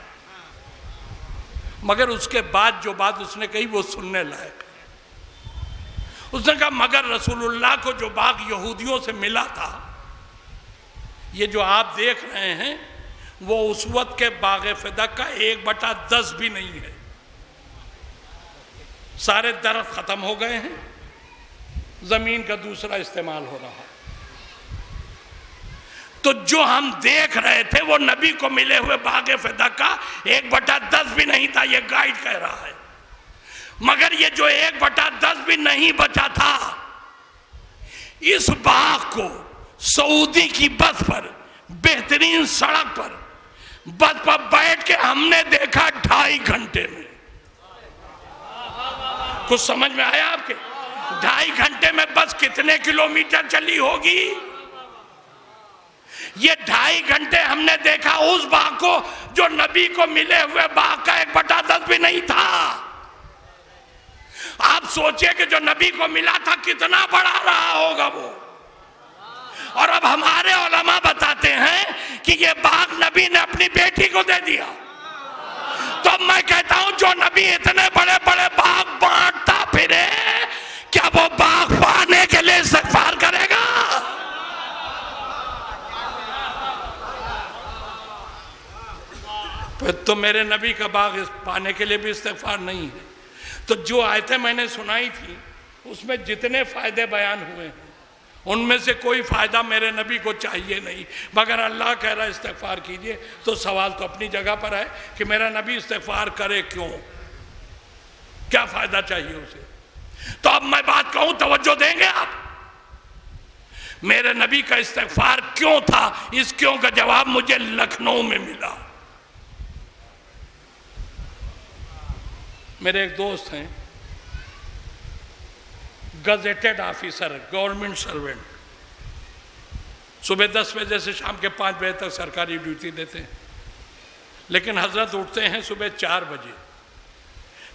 मगर उसके बाद जो बात उसने कही वो सुनने लायक है। उसने कहा, मगर रसूलुल्लाह को जो बाग यहूदियों से मिला था, ये जो आप देख रहे हैं वो उस वक्त के बाग़े फ़िदक का 1/10 भी नहीं है। सारे दरख्त खत्म हो गए हैं, जमीन का दूसरा इस्तेमाल हो रहा है। तो जो हम देख रहे थे वो नबी को मिले हुए बाग़े फ़िदक का 1/10 भी नहीं था, ये गाइड कह रहा है। मगर ये जो 1/10 भी नहीं बचा था, इस बाग को सऊदी की बस पर, बेहतरीन सड़क पर, बस पर बैठ के हमने देखा 2.5 घंटे में। कुछ समझ में आया आपके? 2.5 घंटे में बस कितने किलोमीटर चली होगी? ये 2.5 घंटे हमने देखा उस बाग को जो नबी को मिले हुए बाग का 1/10 भी नहीं था। आप सोचिए कि जो नबी को मिला था कितना बड़ा रहा होगा वो। और अब हमारे उलमा बताते हैं कि ये बाग नबी ने अपनी बेटी को दे दिया। तो मैं कहता हूं जो नबी इतने बड़े बड़े बाग बांटता फिरे, क्या वो बाग पाने के लिए इस्तिग़फ़ार करेगा? तो मेरे नबी का बाग पाने के लिए भी इस्तिग़फ़ार नहीं है। तो जो आयतें मैंने सुनाई थी उसमें जितने फ़ायदे बयान हुए हैं उनमें से कोई फ़ायदा मेरे नबी को चाहिए नहीं। मगर अल्लाह कह रहा है इस्तिग़फ़ार कीजिए, तो सवाल तो अपनी जगह पर है कि मेरा नबी इस्तिग़फ़ार करे क्यों, क्या फ़ायदा चाहिए उसे। तो अब मैं बात कहूं, तवज्जो देंगे आप? मेरे नबी का इस्तिग़फ़ार क्यों था, इस क्यों का जवाब मुझे लखनऊ में मिला। मेरे एक दोस्त हैं, गजेटेड ऑफिसर, गवर्नमेंट सर्वेंट, सुबह 10 बजे से शाम के 5 बजे तक सरकारी ड्यूटी देते हैं, लेकिन हजरत उठते हैं सुबह 4 बजे,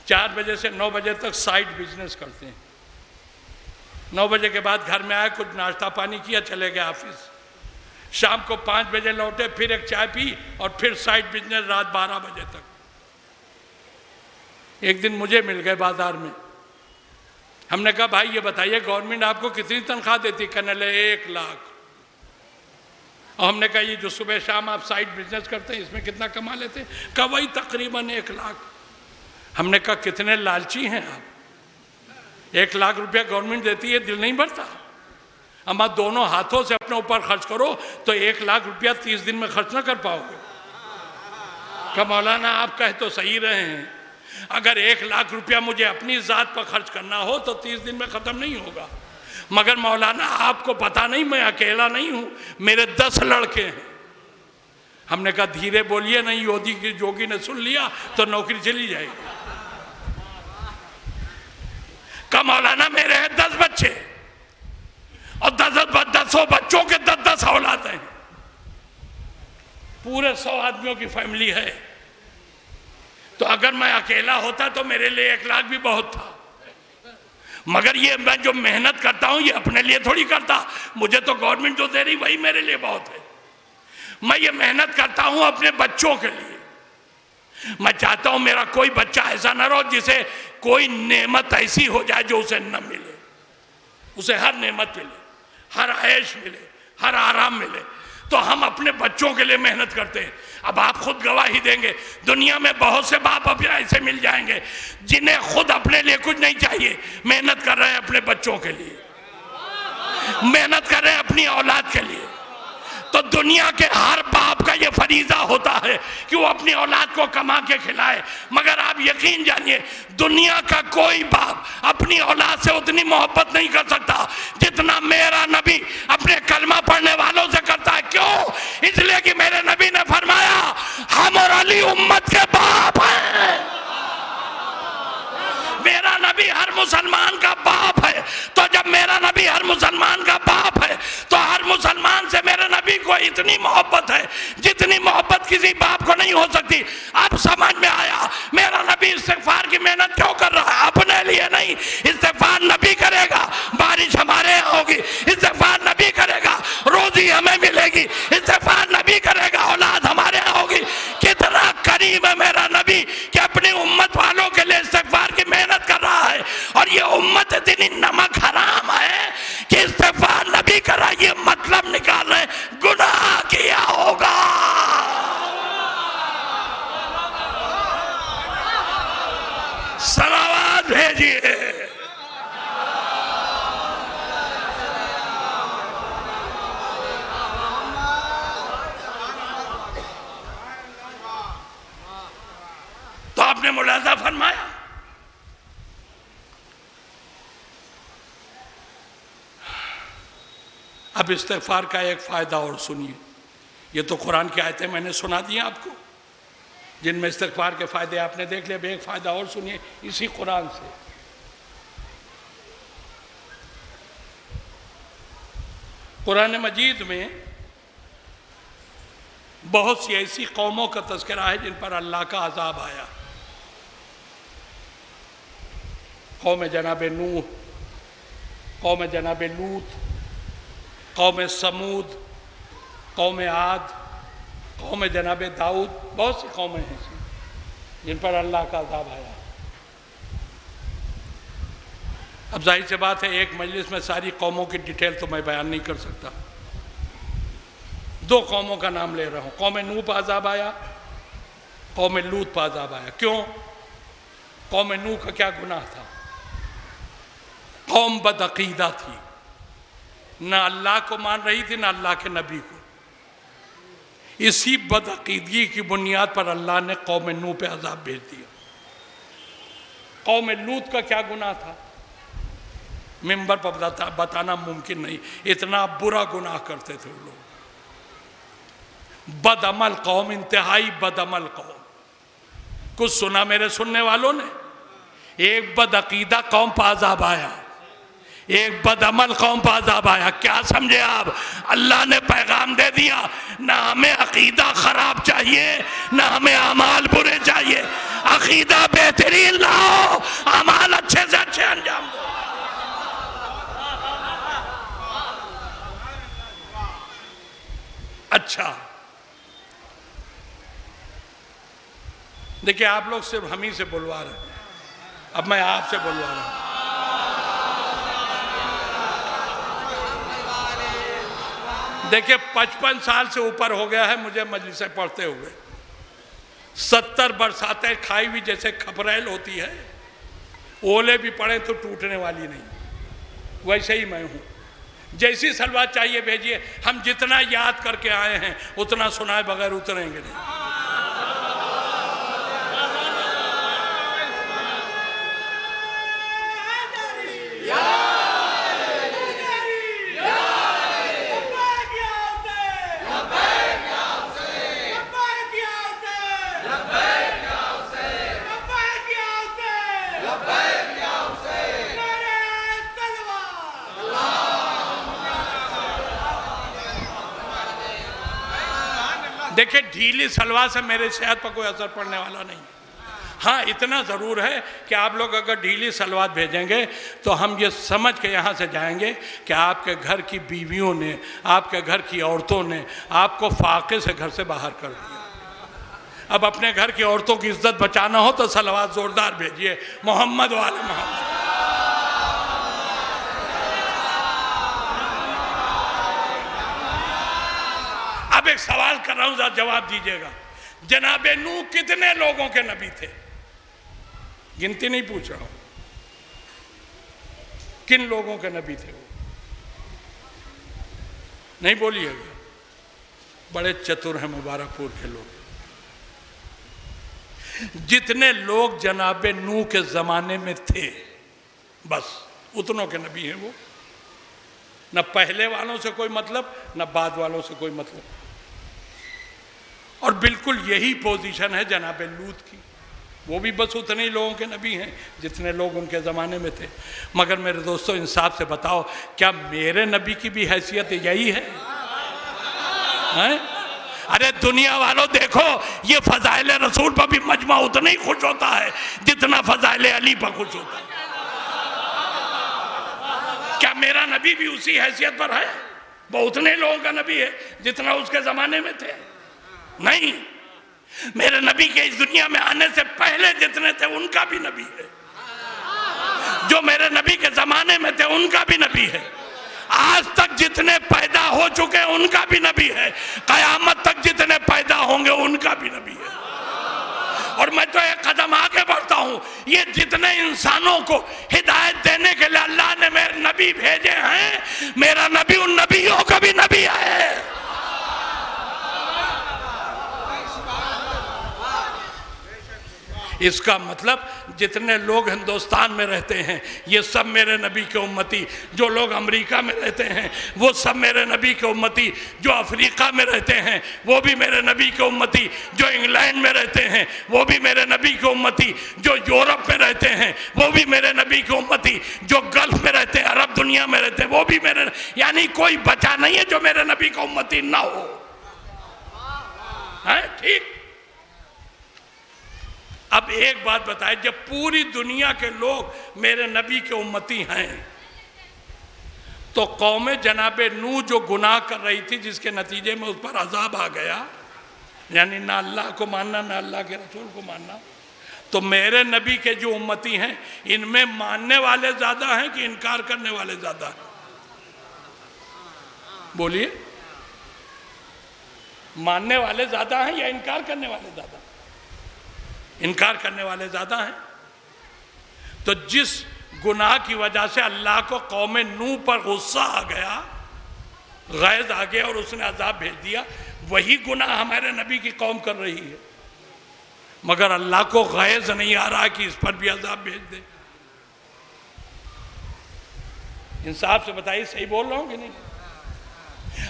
4 बजे से 9 बजे तक साइड बिजनेस करते हैं। 9 बजे के बाद घर में आए, कुछ नाश्ता पानी किया, चले गए ऑफिस। शाम को 5 बजे लौटे, फिर एक चाय पी और फिर साइड बिजनेस रात 12 बजे तक। एक दिन मुझे मिल गए बाजार में। हमने कहा भाई ये बताइए गवर्नमेंट आपको कितनी तनख्वाह देती? कहने लगे 1 लाख। और हमने कहा ये जो सुबह शाम आप साइड बिजनेस करते हैं इसमें कितना कमा लेते हैं? कहा वही तकरीबन 1 लाख। हमने कहा कितने लालची हैं आप, 1 लाख रुपया गवर्नमेंट देती है, दिल नहीं भरता? अम्मा दोनों हाथों से अपने ऊपर खर्च करो तो 1 लाख रुपया 30 दिन में खर्च ना कर पाओगे। कहा मौलाना आप कहे तो सही रहे हैं, अगर 1 लाख रुपया मुझे अपनी जात पर खर्च करना हो तो 30 दिन में खत्म नहीं होगा। मगर मौलाना आपको पता नहीं मैं अकेला नहीं हूं, मेरे 10 लड़के हैं। हमने कहा धीरे बोलिए, नहीं योगी की जोगी ने सुन लिया तो नौकरी चली जाएगी। कहा मौलाना मेरे हैं 10 बच्चे और 10 बच्चों के 10 औलाद हैं, पूरे 100 आदमियों की फैमिली है। तो अगर मैं अकेला होता तो मेरे लिए 1 लाख भी बहुत था, मगर ये मैं जो मेहनत करता हूं ये अपने लिए थोड़ी करता, मुझे तो गवर्नमेंट जो दे रही वही मेरे लिए बहुत है। मैं ये मेहनत करता हूं अपने बच्चों के लिए। मैं चाहता हूं मेरा कोई बच्चा ऐसा ना रहो जिसे कोई नेमत ऐसी हो जाए जो उसे न मिले। उसे हर नेमत मिले, हर ऐश मिले, हर आराम मिले। तो हम अपने बच्चों के लिए मेहनत करते हैं। अब आप खुद गवाही देंगे, दुनिया में बहुत से बाप अब ऐसे मिल जाएंगे जिन्हें खुद अपने लिए कुछ नहीं चाहिए, मेहनत कर रहे हैं अपने बच्चों के लिए, मेहनत कर रहे हैं अपनी औलाद के लिए। तो दुनिया के हर बाप का ये फरीजा होता है कि वो अपनी औलाद को कमा के खिलाए। मगर आप यकीन जानिए दुनिया का कोई बाप अपनी औलाद से उतनी मोहब्बत नहीं कर सकता जितना मेरा नबी अपने कलमा पढ़ने वालों से करता है। क्यों? इसलिए कि मेरे नबी ने फरमाया हम और अली उम्मत के बाप हैं। मेरा नबी हर मुसलमान का बाप है। तो जब मेरा नबी हर मुसलमान का बाप है तो हर मुसलमान से मेरे नबी को इतनी मोहब्बत है जितनी मोहब्बत किसी बाप को नहीं हो सकती। अब समझ में आया मेरा नबी इस्तिग़फ़ार की मेहनत क्यों कर रहा है? अपने लिए नहीं, इस्तिग़फ़ार नबी करेगा, बारिश हमारे यहाँ होगी, इस्तिग़फ़ार नबी करेगा, रोजी हमें मिलेगी, इस्तिग़फ़ार नबी करेगा, औलाद हमारे यहाँ होगी। कितना करीब है मेरा नबी कि अपनी उम्मत वालों के लिए इस्तिग़फ़ार की मेहनत कर रहा है। और ये उम्मत इतनी नमक हराम है कि इस्तिग़फ़ार नबी कर रहा है, ये मतलब निकाल रहे गुनाह किया होगा। सलावत भेजिए। तो आपने मुलाज़ा फरमाया अब इस्तिग़फ़ार का एक फ़ायदा और सुनिए। ये तो कुरान की आयतें मैंने सुना दी आपको जिनमें इस्तिग़फ़ार के फ़ायदे आपने देख लिया। एक फ़ायदा और सुनिए इसी कुरान से। कुरान मजीद में बहुत सी ऐसी कौमों का तज़किरा है जिन पर अल्लाह का अज़ाब आया। कौम जनाब नूह, कौम जनाब लूत, कौम समूद, कौम आद, कौम जनाब दाऊद, बहुत सी कौमें हैं जिन पर अल्लाह का अज़ाब आया। अब जाहिर सी बात है एक मजलिस में सारी कौमों की डिटेल तो मैं बयान नहीं कर सकता। 2 कौमों का नाम ले रहा हूँ। कौम नूह पर अज़ाब आया, कौम लूत पर अज़ाब आया। क्यों? कौम नूह का क्या गुनाह था? कौम बदअक़ीदा थी, ना अल्लाह को मान रही थी ना अल्लाह के नबी को। इसी बदअक़ीदगी की बुनियाद पर अल्लाह ने कौम नूह पे अज़ाब भेज दिया। कौम लूत का क्या गुनाह था? मिंबर पर बताना मुमकिन नहीं, इतना बुरा गुनाह करते थे वो लोग। बदअमल कौम, इंतहाई बदअमल कौम। कुछ सुना मेरे सुनने वालों ने? एक बदअकीदा कौम पर अज़ाब आया, एक बदअमल कौम पर अज़ाब आया। क्या समझे आप? अल्लाह ने पैगाम दे दिया, ना हमें अकीदा खराब चाहिए, ना हमें अमाल बुरे चाहिए। अकीदा बेहतरीन लाओ, अमाल अच्छे से अच्छे अंजाम दो। अच्छा, देखिए आप लोग सिर्फ हम ही से बुलवा रहे हैं, अब मैं आपसे बुलवा रहा हूं। देखिए 55 साल से ऊपर हो गया है मुझे मजलिसें पढ़ते हुए। 70 बरसातें खाई हुई जैसे खपरेल होती है, ओले भी पड़े तो टूटने वाली नहीं, वैसे ही मैं हूं। जैसी सलवात चाहिए भेजिए, हम जितना याद करके आए हैं उतना सुनाए बगैर उतरेंगे नहीं। देखिए ढीली सलवार से मेरे सेहत पर कोई असर पड़ने वाला नहीं। हाँ इतना ज़रूर है कि आप लोग अगर ढीली सलवार भेजेंगे तो हम ये समझ के यहाँ से जाएंगे कि आपके घर की बीवियों ने, आपके घर की औरतों ने आपको फाके से घर से बाहर कर दिया। अब अपने घर की औरतों की इज्जत बचाना हो तो सलवार ज़ोरदार भेजिए, मोहम्मद वाले मोहम्मद। अब एक सवाल कर रहा हूं, जरा जवाब दीजिएगा। जनाबे नूह कितने लोगों के नबी थे? गिनती नहीं पूछ रहा हूं, किन लोगों के नबी थे वो? नहीं बोलिएगा, बड़े चतुर हैं मुबारकपुर के लोग। जितने लोग जनाबे नूह के जमाने में थे बस उतनों के नबी हैं वो। न पहले वालों से कोई मतलब, न बाद वालों से कोई मतलब। और बिल्कुल यही पोजीशन है जनाबे लूत की, वो भी बस उतने ही लोगों के नबी हैं जितने लोग उनके ज़माने में थे। मगर मेरे दोस्तों इंसाफ से बताओ, क्या मेरे नबी की भी हैसियत यही है? अरे दुनिया वालों देखो, ये फजाइल रसूल पर भी मजमा उतना ही खुश होता है जितना फजाइल अली पर खुश होता है। क्या मेरा नबी भी उसी हैसियत पर है? वो उतने लोगों का नबी है जितना उसके ज़माने में थे? नहीं, मेरे नबी के इस दुनिया में आने से पहले जितने थे उनका भी नबी है। जो मेरे नबी के जमाने में थे उनका भी नबी है। आज तक जितने पैदा हो चुके हैं उनका भी नबी है। कयामत तक जितने पैदा होंगे उनका भी नबी है। और मैं तो एक कदम आगे बढ़ता हूं, ये जितने इंसानों को हिदायत देने के लिए अल्लाह ने मेरे नबी भेजे हैं, मेरा नबी उन नबियों का भी नबी है। इसका मतलब जितने लोग हिंदुस्तान में रहते हैं ये सब मेरे नबी के उम्मती, जो लोग अमेरिका में रहते हैं वो सब मेरे नबी के उम्मती, जो अफ्रीका में रहते हैं वो भी मेरे नबी के उम्मती, जो इंग्लैंड में रहते हैं वो भी मेरे नबी के उम्मती, जो यूरोप में रहते हैं वो भी मेरे नबी के उम्मती, जो गल्फ में रहते हैं, अरब दुनिया में रहते हैं वो भी मेरे, यानी कोई बचा नहीं है जो मेरे नबी का उम्मती ना हो। है ठीक? अब एक बात बताए, जब पूरी दुनिया के लोग मेरे नबी के उम्मती हैं तो कौम जनाबे नूह जो गुनाह कर रही थी जिसके नतीजे में उस पर अजाब आ गया, यानी ना अल्लाह को मानना ना अल्लाह के रसूल को मानना, तो मेरे नबी के जो उम्मती हैं इनमें मानने वाले ज्यादा हैं कि इनकार करने वाले ज्यादा हैं? बोलिए, मानने वाले ज्यादा हैं या इनकार करने वाले ज्यादा? इनकार करने वाले ज्यादा हैं। तो जिस गुनाह की वजह से अल्लाह को कौम नूह पर गुस्सा आ गया, गैज़ आ गया और उसने अजाब भेज दिया, वही गुनाह हमारे नबी की कौम कर रही है। मगर अल्लाह को गैज़ नहीं आ रहा कि इस पर भी अजाब भेज दे। इंसाफ से बताइए, सही बोल रहा हूं कि नहीं?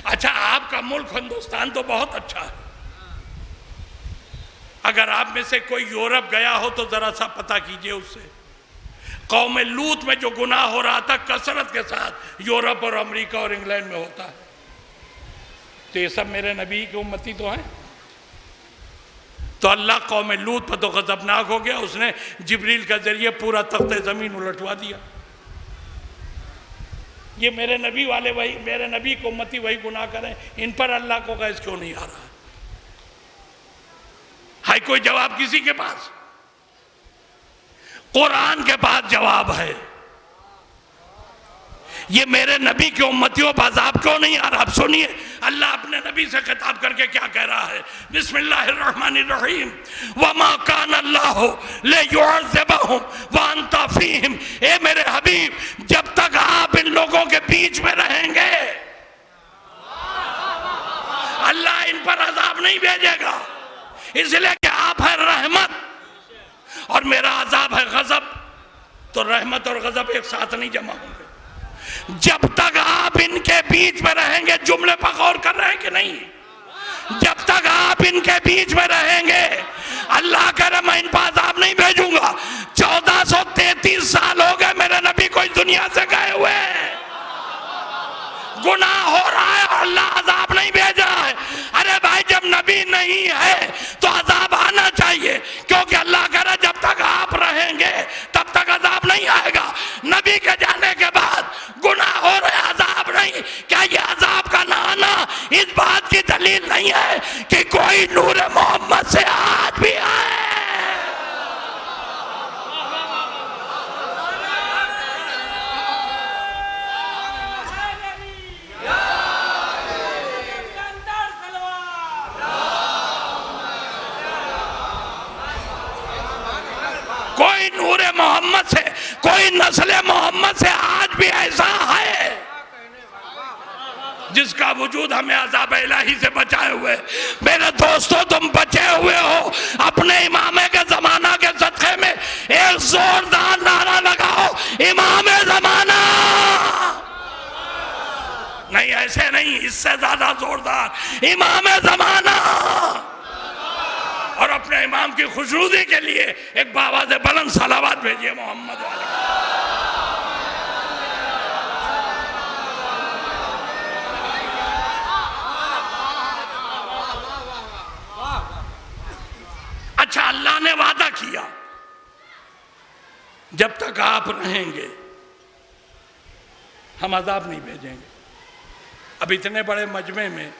अच्छा, आपका मुल्क हिंदुस्तान तो बहुत अच्छा है। अगर आप में से कोई यूरोप गया हो तो जरा सा पता कीजिए उससे, कौम लूत में जो गुनाह हो रहा था कसरत के साथ यूरोप और अमेरिका और इंग्लैंड में होता है। तो ये सब मेरे नबी की उम्मती तो हैं। तो अल्लाह कौम लूत पर तो गजबनाक हो गया, उसने जिब्रील के जरिए पूरा तख्ते जमीन उलटवा दिया। ये मेरे नबी वाले वही, मेरे नबी को उम्मती वही गुनाह करें, इन पर अल्लाह को गैस क्यों नहीं आ रहा है? हाय, कोई जवाब किसी के पास? कुरान के पास जवाब है। ये मेरे नबी के उम्मतियों पर अज़ाब क्यों नहीं आ रहा? अब सुनिए अल्लाह अपने नबी से खिताब करके क्या कह रहा है। बिस्मिल्लाहिर्रहमानिर्रहीम, वमा कान अल्लाहु लियुअज़्ज़िबहुम व अंता फ़ीहिम। ए मेरे हबीब, जब तक आप इन लोगों के बीच में रहेंगे अल्लाह इन पर अज़ाब नहीं भेजेगा, इसलिए कि आप है रहमत और मेरा अज़ाब है गज़ब। तो रहमत और गज़ब एक साथ नहीं जमा होंगे। जब तक आप इनके बीच में रहेंगे, जुमले पर गौर कर रहे हैं कि नहीं? जब तक आप इनके बीच में रहेंगे अल्लाह करे मैं इन पर अज़ाब नहीं भेजूंगा। 1433 साल हो गए मेरे नबी को इस दुनिया से गए हुए, गुनाह हो रहा है और अल्लाह अज़ाब नहीं भेजा है। अरे भाई, जब नबी नहीं है तो अज़ाब आना चाहिए, क्योंकि अल्लाह कह रहा जब तक आप रहेंगे तब तक अज़ाब नहीं आएगा। नबी के जाने के बाद गुनाह हो रहे, अज़ाब नहीं। क्या ये अज़ाब का ना आना इस बात की दलील नहीं है कि कोई नूर मोहम्मद से आज भी आए? कोई नूरे मोहम्मद से, कोई नस्ले मोहम्मद से आज भी ऐसा है जिसका वजूद हमें अज़ाब इलाही से बचाए हुए। मेरे दोस्तों, तुम बचे हुए हो अपने इमामे के जमाना के सदक़े में। एक जोरदार नारा लगाओ, इमामे जमाना। नहीं, ऐसे नहीं, इससे ज्यादा जोरदार, इमामे जमाना। और अपने इमाम की खुशनुदी के लिए एक बावाज़ बुलंद सलावत भेजिए मोहम्मद वाले। अच्छा, अल्लाह ने वादा किया जब तक आप रहेंगे हम अज़ाब नहीं भेजेंगे। अब इतने बड़े मजमे में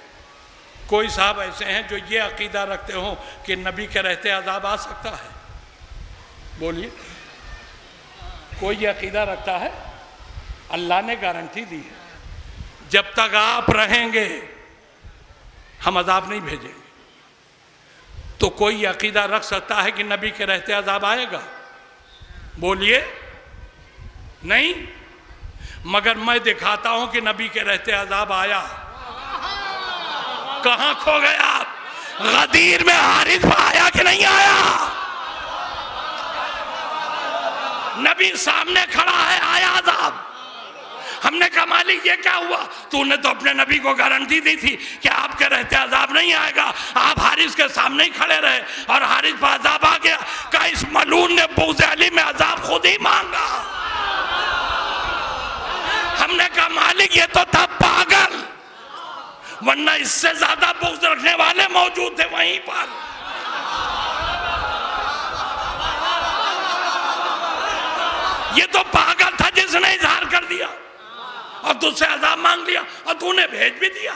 कोई साहब ऐसे हैं जो ये अकीदा रखते हो कि नबी के रहते अज़ाब आ सकता है? बोलिए, कोई ये अकीदा रखता है? अल्लाह ने गारंटी दी है जब तक आप रहेंगे हम अज़ाब नहीं भेजेंगे। तो कोई ये अकीदा रख सकता है कि नबी के रहते अज़ाब आएगा? बोलिए, नहीं। मगर मैं दिखाता हूं कि नबी के रहते अज़ाब आया। कहां खो गए आप? गदीर में हारिस आया कि नहीं आया? नबी सामने खड़ा है, आया अज़ाब। हमने कहा मालिक ये क्या हुआ? तूने तो अपने नबी को गारंटी दी थी कि आपके रहते अज़ाब नहीं आएगा। आप हारिस के सामने ही खड़े रहे और हारिस पर अज़ाब आ गया। कहा इस मलून ने बुग़्ज़ अली में अज़ाब खुद ही मांगा। हमने कहा मालिक ये तो था पागल, वरना इससे ज्यादा बुग़्ज़ रखने वाले मौजूद थे वहीं पर। ये तो पागल था जिसने इजहार कर दिया और तुझसे अज़ाब मांग लिया और तूने भेज भी दिया।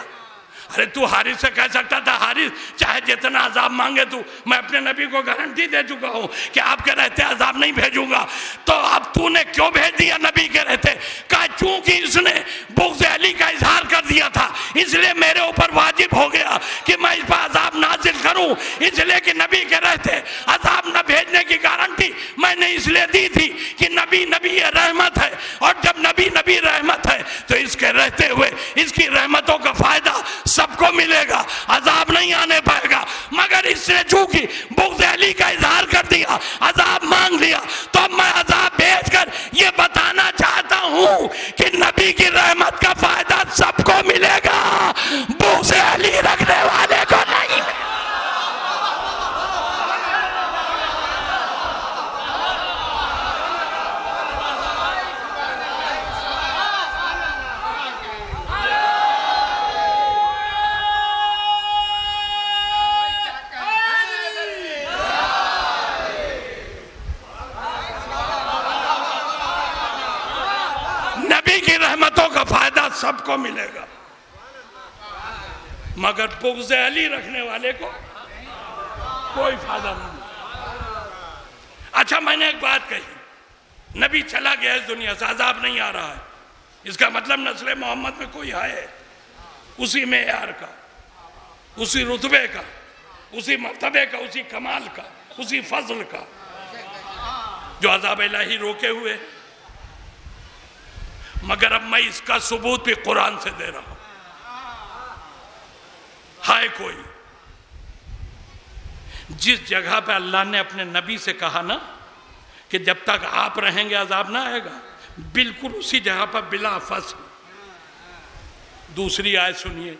अरे तू हारिस से कह सकता था हारिस चाहे जितना अज़ाब मांगे तू, मैं अपने नबी को गारंटी दे चुका हूं कि आपके रहते अज़ाब नहीं भेजूंगा। तो अब तूने क्यों भेज दिया नबी के रहते? कहा चूंकि इसने बुग़्ज़ अली का इजहार कर दिया था इसलिए मेरे ऊपर वाजिब हो गया कि मैं इस पर अज़ाब नाजिल करूं। इसलिए कि नबी के रहते अज़ाब न भेजने की गारंटी मैंने इसलिए दी थी कि नबी नबी रहमत है, और जब नबी नबी रहमत है तो इसके रहते हुए इसकी रहमतों का फायदा सबको मिलेगा, अज़ाब नहीं आने पाएगा। मगर इसने चूंकि बुग़्ज़ अली का इजहार कर दिया, अज़ाब मांग लिया, तो मैं अज़ाब भेजकर ये बताना चाहता हूं कि नबी को मिलेगा, बुग़्ज़ अली रखने वाले को नहीं। नबी की रहमतों का फायदा सबको मिलेगा, मगर बुग़्ज़ अली रखने वाले को कोई फायदा नहीं। अच्छा, मैंने एक बात कही, नबी चला गया इस दुनिया से, अजाब नहीं आ रहा है, इसका मतलब नस्ल मोहम्मद में कोई है उसी मेयार का, उसी रुतबे का, उसी मर्तबे का, उसी कमाल का, उसी फजल का जो अजाब इलाही रोके हुए। मगर अब मैं इसका सबूत भी कुरान से दे रहा हूं। हाय कोई जिस जगह पे अल्लाह ने अपने नबी से कहा ना कि जब तक आप रहेंगे अजाब ना आएगा, बिल्कुल उसी जगह पर बिला फस दूसरी आयत सुनिए,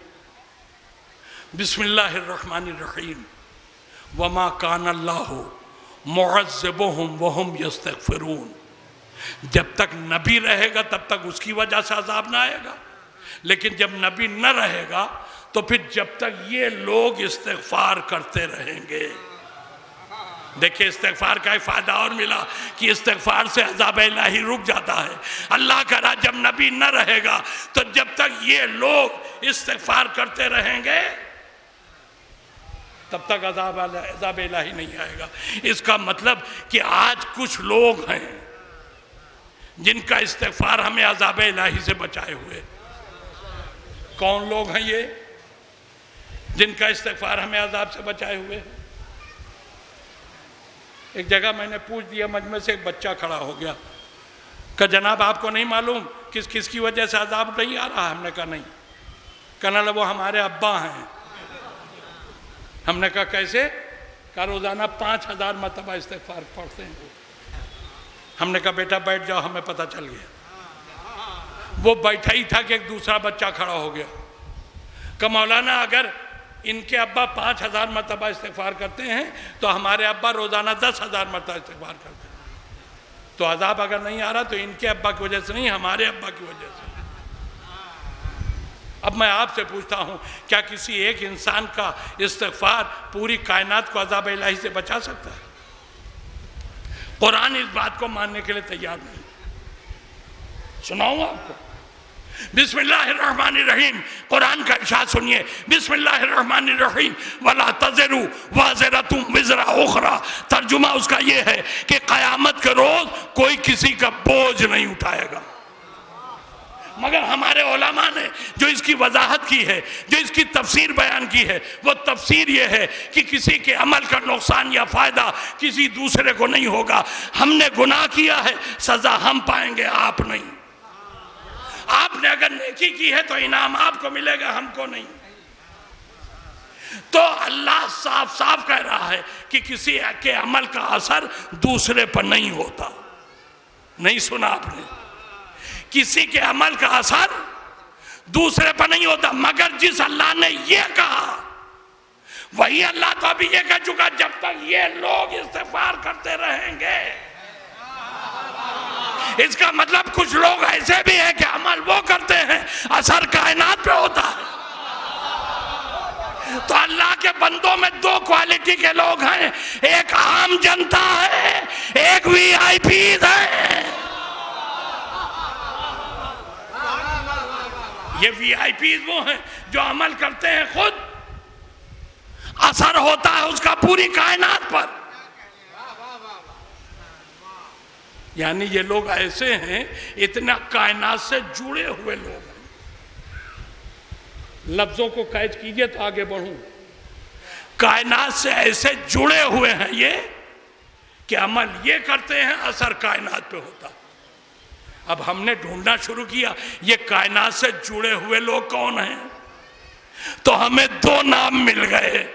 बिस्मिल्लाहिर्रहमानिर्रहीम, वमा कान अल्लाहु मुअज़्ज़िबुहुम वहुम यस्तग़फ़िरून। जब तक नबी रहेगा तब तक उसकी वजह से अजाब ना आएगा, लेकिन जब नबी न रहेगा तो फिर जब तक ये लोग इस्तिग़फ़ार करते रहेंगे। देखिए, इस्तिग़फ़ार का एक फायदा और मिला कि इस्तिग़फ़ार से अज़ाब इलाही रुक जाता है। अल्लाह करा जब नबी न रहेगा तो जब तक ये लोग इस्तिग़फ़ार करते रहेंगे तब तक अज़ाब इलाही नहीं आएगा। इसका मतलब कि आज कुछ लोग हैं जिनका इस्तिग़फ़ार हमें अज़ाब इलाही से बचाए हुए। कौन लोग हैं ये जिनका इस्तिग़फ़ार हमें अज़ाब से बचाए हुए? एक जगह मैंने पूछ दिया, मजमे से एक बच्चा खड़ा हो गया, कहा जनाब आपको नहीं मालूम किस किस की वजह से अज़ाब नहीं आ रहा? हमने कहा नहीं। कहने लगा वो हमारे अब्बा हैं। हमने कहा कैसे? कहा रोज़ाना 5000 मरतबा इस्तिग़फ़ार पढ़ते हैं। हमने कहा बेटा बैठ जाओ, हमें पता चल गया। वो बैठा ही था कि एक दूसरा बच्चा खड़ा हो गया, कहा मौलाना अगर इनके अब्बा 5000 मरतबा इस्तिग़फ़ार करते हैं तो हमारे अब्बा रोज़ाना 10,000 मरतबा इस्तिग़फ़ार करते हैं, तो अज़ाब अगर नहीं आ रहा तो इनके अब्बा की वजह से नहीं, हमारे अब्बा की वजह से। अब मैं आपसे पूछता हूँ, क्या किसी एक इंसान का इस्तिग़फ़ार पूरी कायनात को अज़ाब इलाही से बचा सकता है? कुरान इस बात को मानने के लिए तैयार नहीं। सुनाऊंगा आपको, बिस्मिल्लाहिर्रहमानिर्रहीम, कुरान का इरशाद सुनिए, बिस्मिल्लाहिर्रहमानिर्रहीम, वला तज़िरु वाज़िरतुम विज़रा उख़रा। तर्जुमा उसका ये है कि क़यामत के रोज़ कोई किसी का बोझ नहीं उठाएगा। मगर हमारे उलमा ने जो इसकी वजाहत की है, जो इसकी तफसीर बयान की है, वो तफसीर ये है कि किसी के अमल का नुकसान या फ़ायदा किसी दूसरे को नहीं होगा। हमने गुनाह किया है, सज़ा हम पाएंगे, आप नहीं। आपने अगर नेकी की है तो इनाम आपको मिलेगा, हमको नहीं। तो अल्लाह साफ साफ कह रहा है कि किसी के अमल का असर दूसरे पर नहीं होता। नहीं सुना आपने? किसी के अमल का असर दूसरे पर नहीं होता, मगर जिस अल्लाह ने ये कहा वही अल्लाह तो अभी ये कह चुका, जब तक ये लोग इस्तिग़फ़ार करते रहेंगे। इसका मतलब कुछ लोग ऐसे भी हैं कि अमल वो करते हैं, असर कायनात पे होता है। तो अल्लाह के बंदों में दो क्वालिटी के लोग हैं, एक आम जनता है, एक वीआईपी है। ये वीआईपी वो हैं जो अमल करते हैं, खुद असर होता है उसका पूरी कायनात पर। यानी ये लोग ऐसे हैं, इतना कायनात से जुड़े हुए लोग हैं। लफ्जों को कैद कीजिए तो आगे बढ़ूं। कायनात से ऐसे जुड़े हुए हैं ये कि अमल ये करते हैं, असर कायनात पे होता। अब हमने ढूंढना शुरू किया ये कायनात से जुड़े हुए लोग कौन हैं, तो हमें दो नाम मिल गए।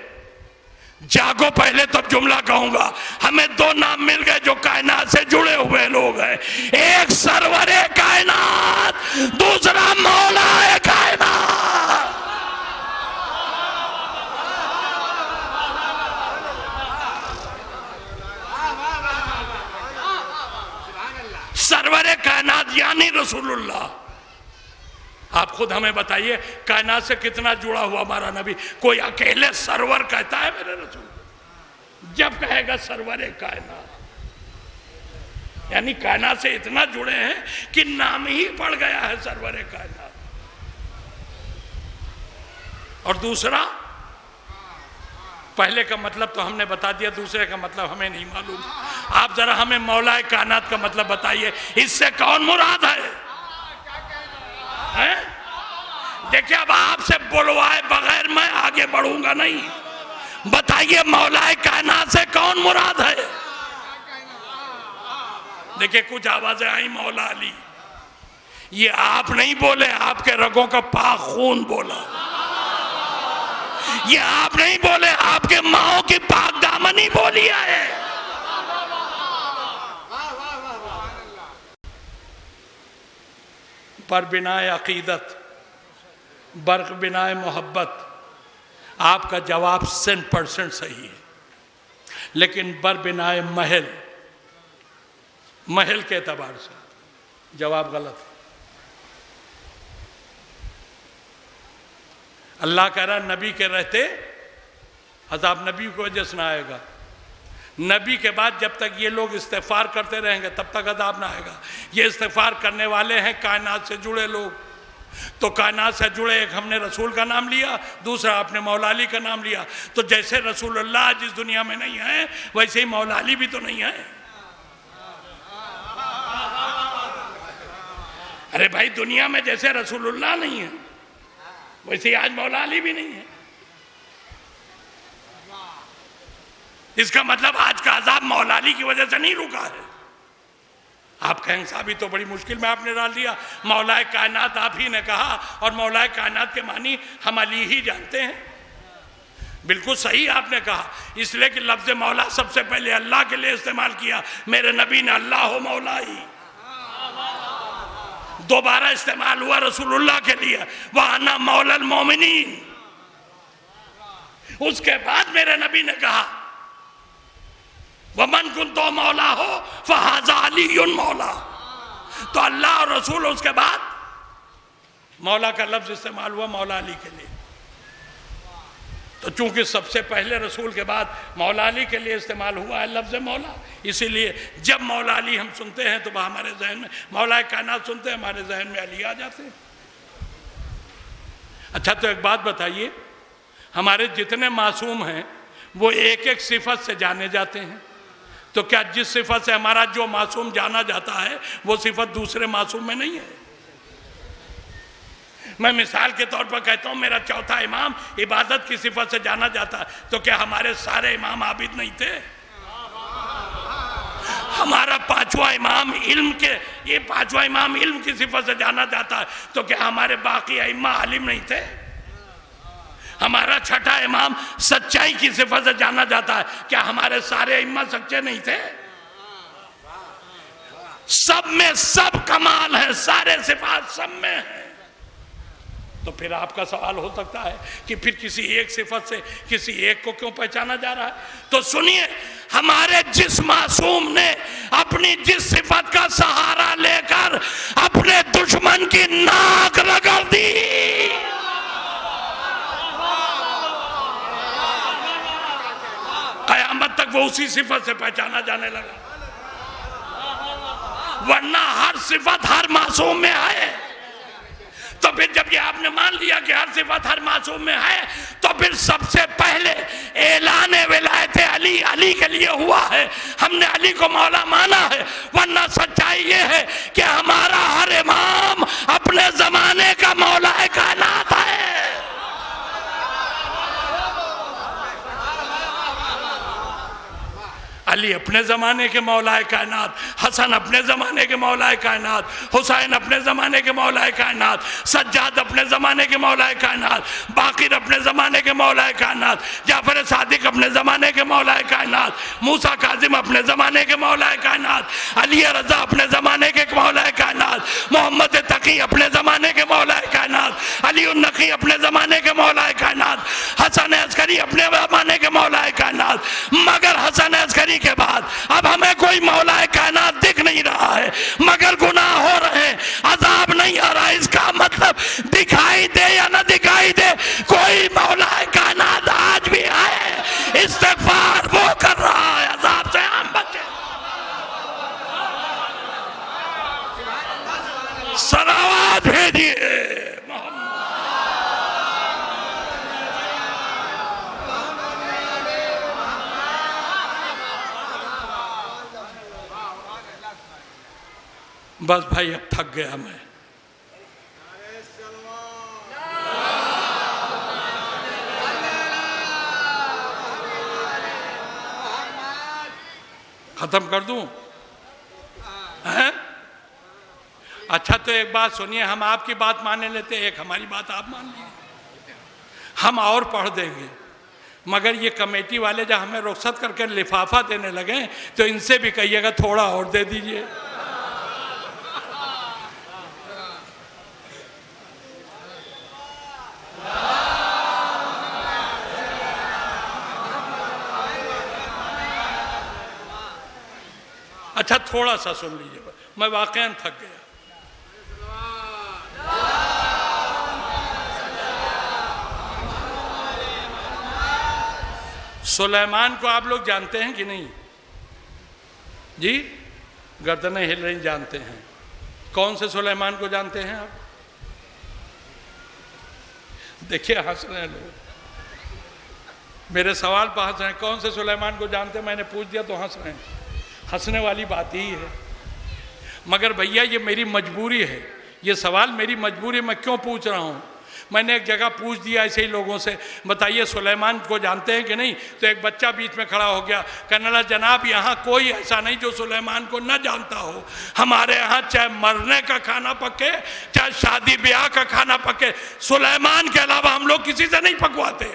जागो, पहले तो जुमला कहूंगा, हमें दो नाम मिल गए जो कायनात से जुड़े हुए लोग हैं। एक सरवरे कायनात, दूसरा मौलाए कायनात। सरवरे कायनात यानी रसूलुल्लाह। आप खुद हमें बताइए कायनात से कितना जुड़ा हुआ हमारा नबी? कोई अकेले सरवर कहता है मेरे रसूल? जब कहेगा सरवरे कायनात, यानी कायनात से इतना जुड़े हैं कि नाम ही पड़ गया है सरवरे कायनात। और दूसरा, पहले का मतलब तो हमने बता दिया, दूसरे का मतलब हमें नहीं मालूम। आप जरा हमें मौलाए कायनात का मतलब बताइए, इससे कौन मुराद है? देखिए, अब आपसे बुलवाए बगैर मैं आगे बढ़ूंगा नहीं। बताइए मौलाए कायनात से कौन मुराद है? देखिए, कुछ आवाजें आई मौला अली, ये आप नहीं बोले, आपके रगों का पाक खून बोला। ये आप नहीं बोले, आपके माओ की पाक दामनी बोली है। पर बिनाए अकीदत, बर्क बिनाए मोहब्बत, आपका जवाब 100% सही है, लेकिन बर बिनाए महल, महल के एतबार से जवाब गलत है। अल्लाह कह रहा नबी के रहते अज़ाब नबी की वजह से ना आएगा। नबी के बाद जब तक ये लोग इस्तिग़फ़ार करते रहेंगे तब तक अज़ाब ना आएगा। ये इस्तिग़फ़ार करने वाले हैं कायनात से जुड़े लोग। तो कायनात से जुड़े, एक हमने रसूल का नाम लिया, दूसरा आपने मौला अली का नाम लिया। तो जैसे रसूलुल्लाह जिस दुनिया में नहीं है, वैसे ही मौला अली भी तो नहीं है। अरे भाई, दुनिया में जैसे रसूलुल्लाह नहीं है, वैसे ही आज मौला अली भी नहीं है। इसका मतलब आज का अजाब मौला अली की वजह से नहीं रुका है। आप कहेंगे साहब तो बड़ी मुश्किल में आपने डाल दिया, मौलाए कायनात आप ही ने कहा, और मौलाए कायनात के मानी हम अली ही जानते हैं। बिल्कुल सही आपने कहा, इसलिए कि लफ्ज मौला सबसे पहले अल्लाह के लिए इस्तेमाल किया। मेरे नबी ने अल्लाह हो मौला ही, दोबारा इस्तेमाल हुआ रसूलुल्लाह के लिए, वाना मौलल मोमिनीन। उसके बाद मेरे नबी ने कहा वमन कुंतो मौला हो फहाजा अलीयुन मौला। तो अल्लाह और रसूल, उसके बाद मौला का लफ्ज इस्तेमाल हुआ मौला अली के लिए। तो चूंकि सबसे पहले रसूल के बाद मौला अली के लिए इस्तेमाल हुआ है लफ्ज मौला, इसीलिए जब मौला अली हम सुनते हैं तो हमारे जहन में, मौला कायनात सुनते हैं हमारे जहन में अली आ जाते हैं। अच्छा, तो एक बात बताइए, हमारे जितने मासूम हैं वो एक एक सिफत से जाने जाते हैं, तो क्या जिस सिफत से हमारा जो मासूम जाना जाता है वो सिफत दूसरे मासूम में नहीं है? मैं मिसाल के तौर पर कहता हूं, मेरा चौथा इमाम इबादत की सिफत से जाना जाता है, तो क्या हमारे सारे इमाम आबिद नहीं थे? हमारा पांचवा इमाम इल्म के, ये पांचवा इमाम इल्म की सिफत से जाना जाता है, तो क्या हमारे बाकी इमाम आलिम नहीं थे? हमारा छठा इमाम सच्चाई की सिफत से जाना जाता है, क्या हमारे सारे इमाम सच्चे नहीं थे? सब में सब कमाल है, सारे सिफात सब में है। तो फिर आपका सवाल हो सकता है कि फिर किसी एक सिफत से किसी एक को क्यों पहचाना जा रहा है? तो सुनिए, हमारे जिस मासूम ने अपनी जिस सिफत का सहारा लेकर अपने दुश्मन की नाक रगड़ दी, कयामत तक वो उसी सिफत से पहचाना जाने लगा। वरना हर सिफत हर मासूम में है। तो फिर जब ये आपने मान लिया कि हर सिफत हर मासूम में है, तो फिर सबसे पहले ऐलान विलायत अली अली के लिए हुआ है। हमने अली को मौला माना है, वरना सच्चाई ये है कि हमारा हर इमाम अपने जमाने का मौला कायनात है। अली अपने ज़माने के मौलाए कायनात, हसन अपने ज़माने के मौलाए कायनात, हुसैन अपने ज़माने के मौलाए कायनात, सज्जाद अपने ज़माने के मौलाए कायनात, बाकिर अपने ज़माने के मौलाए कायनात, जाफर सादिक अपने ज़माने के मौलाए कायनात, मूसा काजिम अपने ज़माने के मौलाए कायनात, अली रज़ा अपने ज़माने के मौलाए कायनात, मोहम्मद तकी अपने ज़माने के मौलाए कायनात, अली उन नकी अपने ज़माने के मौलाए कायनात, हसन अस्करी अपने ज़माने के मौलाए कायनात। मगर हसन अस्करी के बाद अब हमें कोई मौलाए कायनात दिख नहीं रहा है, मगर बस भाई अब थक गया मैं। खत्म कर दूं? हैं? अच्छा तो एक बात सुनिए, हम आपकी बात मानने लेते, एक हमारी बात आप मान लीजिए, हम और पढ़ देंगे। मगर ये कमेटी वाले जब हमें रुखसत करके लिफाफा देने लगे तो इनसे भी कहिएगा थोड़ा और दे दीजिए। अच्छा थोड़ा सा सुन लीजिए, मैं वाकई थक गया। सुलेमान को आप लोग जानते हैं कि नहीं जी? गर्दनें हिल रही, जानते हैं। कौन से सुलेमान को जानते हैं आप? देखिए हंस रहे हैं लोग, मेरे सवाल पर हंस रहे हैं। कौन से सुलेमान को जानते हैं? मैंने पूछ दिया तो हंस रहे हैं। हंसने वाली बात ही है। मगर भैया ये मेरी मजबूरी है, ये सवाल मेरी मजबूरी है, मैं क्यों पूछ रहा हूँ। मैंने एक जगह पूछ दिया ऐसे ही लोगों से, बताइए सुलेमान को जानते हैं कि नहीं? तो एक बच्चा बीच में खड़ा हो गया, कहने लगा जनाब यहाँ कोई ऐसा नहीं जो सुलेमान को न जानता हो। हमारे यहाँ चाहे मरने का खाना पके, चाहे शादी ब्याह का खाना पके, सुलेमान के अलावा हम लोग किसी से नहीं पकवाते।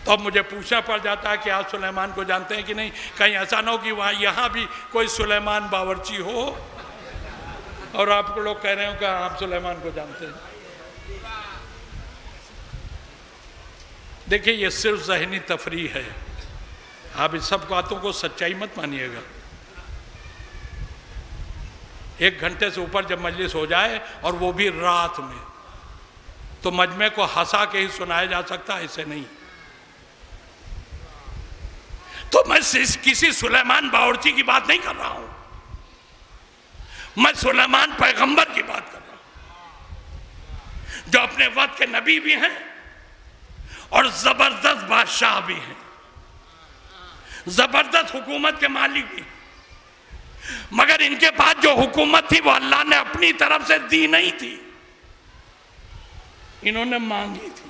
तो अब मुझे पूछना पड़ जाता है कि आप सुलेमान को जानते हैं कि नहीं, कहीं ऐसा ना हो कि वहाँ यहाँ भी कोई सुलेमान बावर्ची हो और आपको लोग कह रहे हो कि आप सुलेमान को जानते हैं। देखिए ये सिर्फ ज़हनी तफरीह है, आप इस सब बातों को सच्चाई मत मानिएगा। 1 घंटे से ऊपर जब मजलिस हो जाए और वो भी रात में, तो मजमे को हंसा के ही सुनाया जा सकता है, ऐसे नहीं। तो मैं किसी सुलेमान बावर्ची की बात नहीं कर रहा हूं, मैं सुलेमान पैगंबर की बात कर रहा हूं, जो अपने वक्त के नबी भी हैं और जबरदस्त बादशाह भी हैं, जबरदस्त हुकूमत के मालिक भी। मगर इनके पास जो हुकूमत थी वो अल्लाह ने अपनी तरफ से दी नहीं थी, इन्होंने मांगी थी।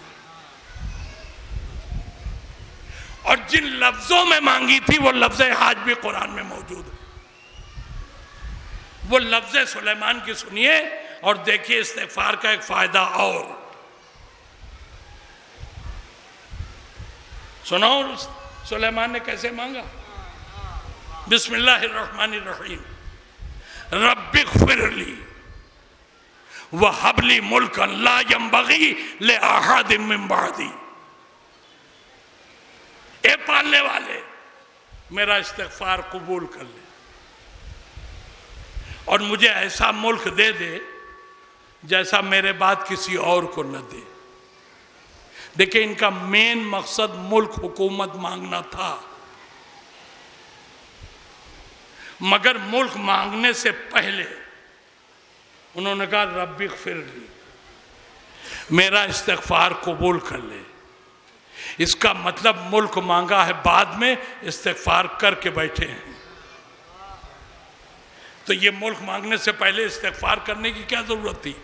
और जिन लफ्जों में मांगी थी वो लफ्ज़ आज भी कुरान में मौजूद है। वो लफ्ज़ सुलेमान की सुनिए और देखिए इस्तिग़फ़ार का एक फायदा। और सुनो सुलेमान ने कैसे मांगा। बिस्मिल्लाहिर्रहमानिर्रहीम, रब्बिग़फ़िरली व हबली मुल्कन ला यंबग़ी ले अहदिम मिन बअदी। ए पालने वाले, मेरा इस्तिग़फ़ार कबूल कर ले और मुझे ऐसा मुल्क दे दे जैसा मेरे बाद किसी और को न दे। देखिए इनका मेन मकसद मुल्क हुकूमत मांगना था, मगर मुल्क मांगने से पहले उन्होंने कहा रब्बिग़फ़िरली, मेरा इस्तिग़फ़ार कबूल कर ले। इसका मतलब मुल्क मांगा है, बाद में इस्तिग़फ़ार करके बैठे हैं। तो ये मुल्क मांगने से पहले इस्तिग़फ़ार करने की क्या जरूरत थी?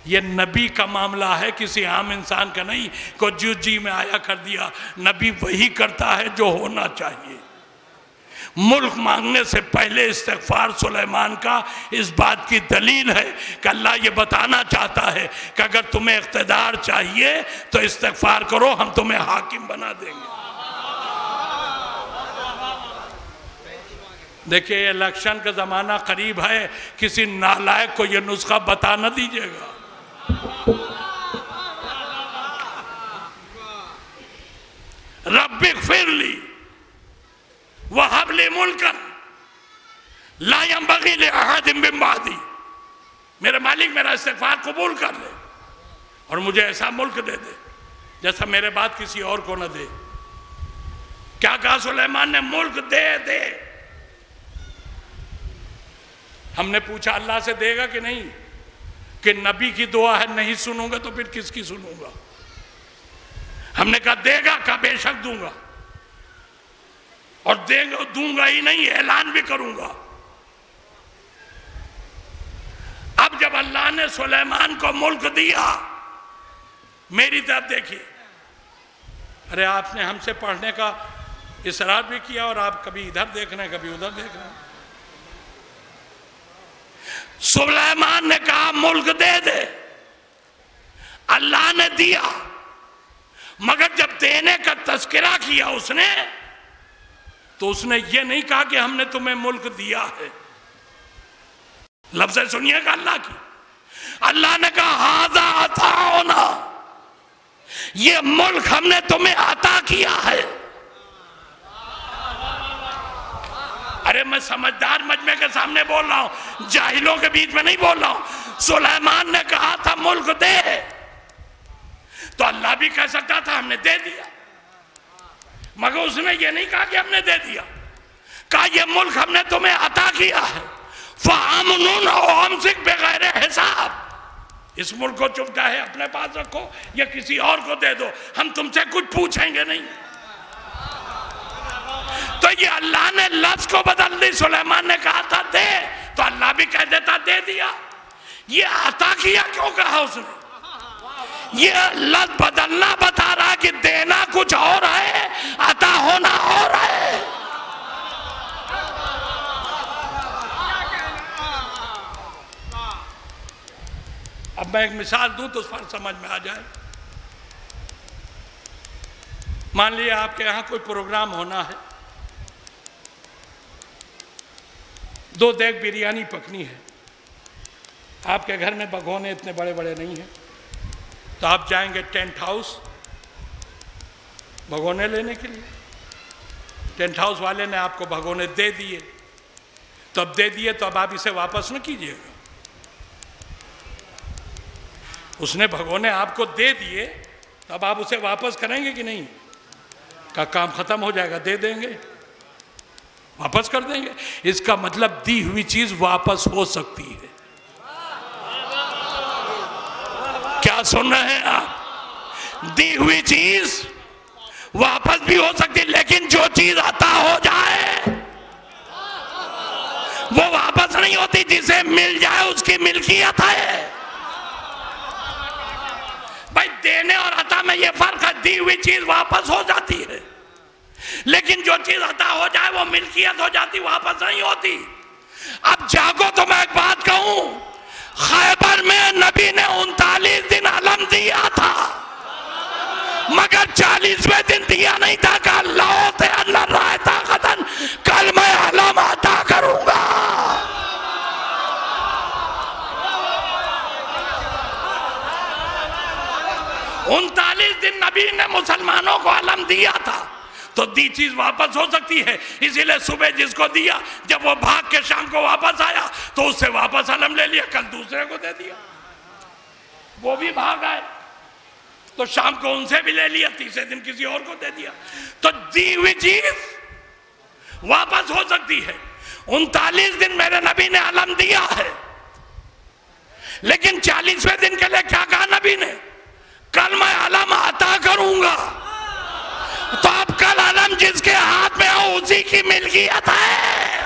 ये नबी का मामला है, किसी आम इंसान का नहीं को जो जी में आया कर दिया। नबी वही करता है जो होना चाहिए। मुल्क मांगने से पहले इस्तिग़फ़ार सुलेमान का इस बात की दलील है कि अल्लाह ये बताना चाहता है कि अगर तुम्हें इक़्तिदार चाहिए तो इस्तिग़फ़ार करो, हम तुम्हें हाकिम बना देंगे। देखिए इलेक्शन का ज़माना करीब है, किसी नालायक को ये नुस्खा बता न दीजिएगा। रब्बिग़फ़िरली वहबली मुल्कन ला यंबग़ी ले अहदिम मिन बअदी। मेरे मालिक मेरा इस्तिग़फ़ार कबूल कर ले और मुझे ऐसा मुल्क दे दे जैसा मेरे बाद किसी और को न दे। क्या कहा सुलेमान ने? मुल्क दे दे। हमने पूछा अल्लाह से देगा कि नहीं, कि नबी की दुआ है, नहीं सुनूंगा तो फिर किसकी सुनूंगा। हमने कहा देगा, का बेशक दूंगा। और देंगे, दूंगा ही नहीं, ऐलान भी करूंगा। अब जब अल्लाह ने सुलेमान को मुल्क दिया, मेरी तरफ देखिए, अरे आपने हमसे पढ़ने का इसरार भी किया और आप कभी इधर देख रहे हैं, कभी उधर देख रहे हैं। सुलेमान ने कहा मुल्क दे दे, अल्लाह ने दिया, मगर जब देने का तस्करा किया उसने, तो उसने ये नहीं कहा कि हमने तुम्हें मुल्क दिया है। लफ्ज़ सुनिएगा अल्लाह की। अल्लाह ने कहा हाज़ा अताउना, ये मुल्क हमने तुम्हें अता किया है। अरे मैं समझदार मजमे के सामने बोल रहा हूं, जाहिलों के बीच में नहीं बोल रहा हूं। सुलेमान ने कहा था मुल्क दे, तो अल्लाह भी कह सकता था हमने दे दिया, मगर उसने ये नहीं कहा कि हमने दे दिया, कहा ये मुल्क हमने तुम्हें अता किया है। फ़अम्नुन औ अम्सिक बिग़ैर हिसाब, इस मुल्क को चुप चाहे अपने पास रखो या किसी और को दे दो, हम तुमसे कुछ पूछेंगे नहीं। तो ये अल्लाह ने लफ्ज को बदल दी। सुलेमान ने कहा था दे, तो अल्लाह भी कह देता दे दिया। ये अता किया क्यों कहा उसने? ये लफ्ज बदलना बता रहा कि देना कुछ और है, अता होना और है। अब मैं एक मिसाल दूं तो उस पर समझ में आ जाए। मान लिया आपके यहां कोई प्रोग्राम होना है, 2 देग बिरयानी पकनी है, आपके घर में भगोने इतने बड़े बड़े नहीं हैं, तो आप जाएंगे टेंट हाउस भगोने लेने के लिए। टेंट हाउस वाले ने आपको भगोने दे दिए, तो अब दे दिए तो अब आप इसे वापस न कीजिएगा। उसने भगोने आपको दे दिए, तो अब आप उसे वापस करेंगे कि नहीं? का काम खत्म हो जाएगा, दे देंगे, वापस कर देंगे। इसका मतलब दी हुई चीज वापस हो सकती है। क्या सुन रहे हैं आप? दी हुई चीज वापस भी हो सकती है, लेकिन जो चीज अता हो जाए वो वापस नहीं होती। जिसे मिल जाए उसकी मिल्कियत है। भाई देने और अता में ये फर्क है, दी हुई चीज वापस हो जाती है, लेकिन जो चीज अता हो जाए वो मिल्कियत हो जाती, वापस नहीं होती। अब जागो तो मैं एक बात कहूं, खैबर में नबी ने 39 दिन अलम दिया था, मगर 40वें दिन दिया नहीं था। कि अल्लाह ते अल्लाह रायता खतन, कल मैं अलम अता करूंगा। उनतालीस दिन नबी ने मुसलमानों को अलम दिया था, तो दी चीज वापस हो सकती है। इसीलिए सुबह जिसको दिया, जब वो भाग के शाम को वापस आया तो उससे वापस अलम ले लिया, कल दूसरे को दे दिया, वो भी भाग आए तो शाम को उनसे भी ले लिया, तीसरे दिन किसी और को दे दिया। तो दी हुई चीज वापस हो सकती है। 39 दिन मेरे नबी ने अलम दिया है, लेकिन 40वें दिन के लिए क्या कहा नबी ने? कल मैं अलम अता करूंगा। तो अब कल अलम जिसके हाथ में हो उसी की मिल्कियत है।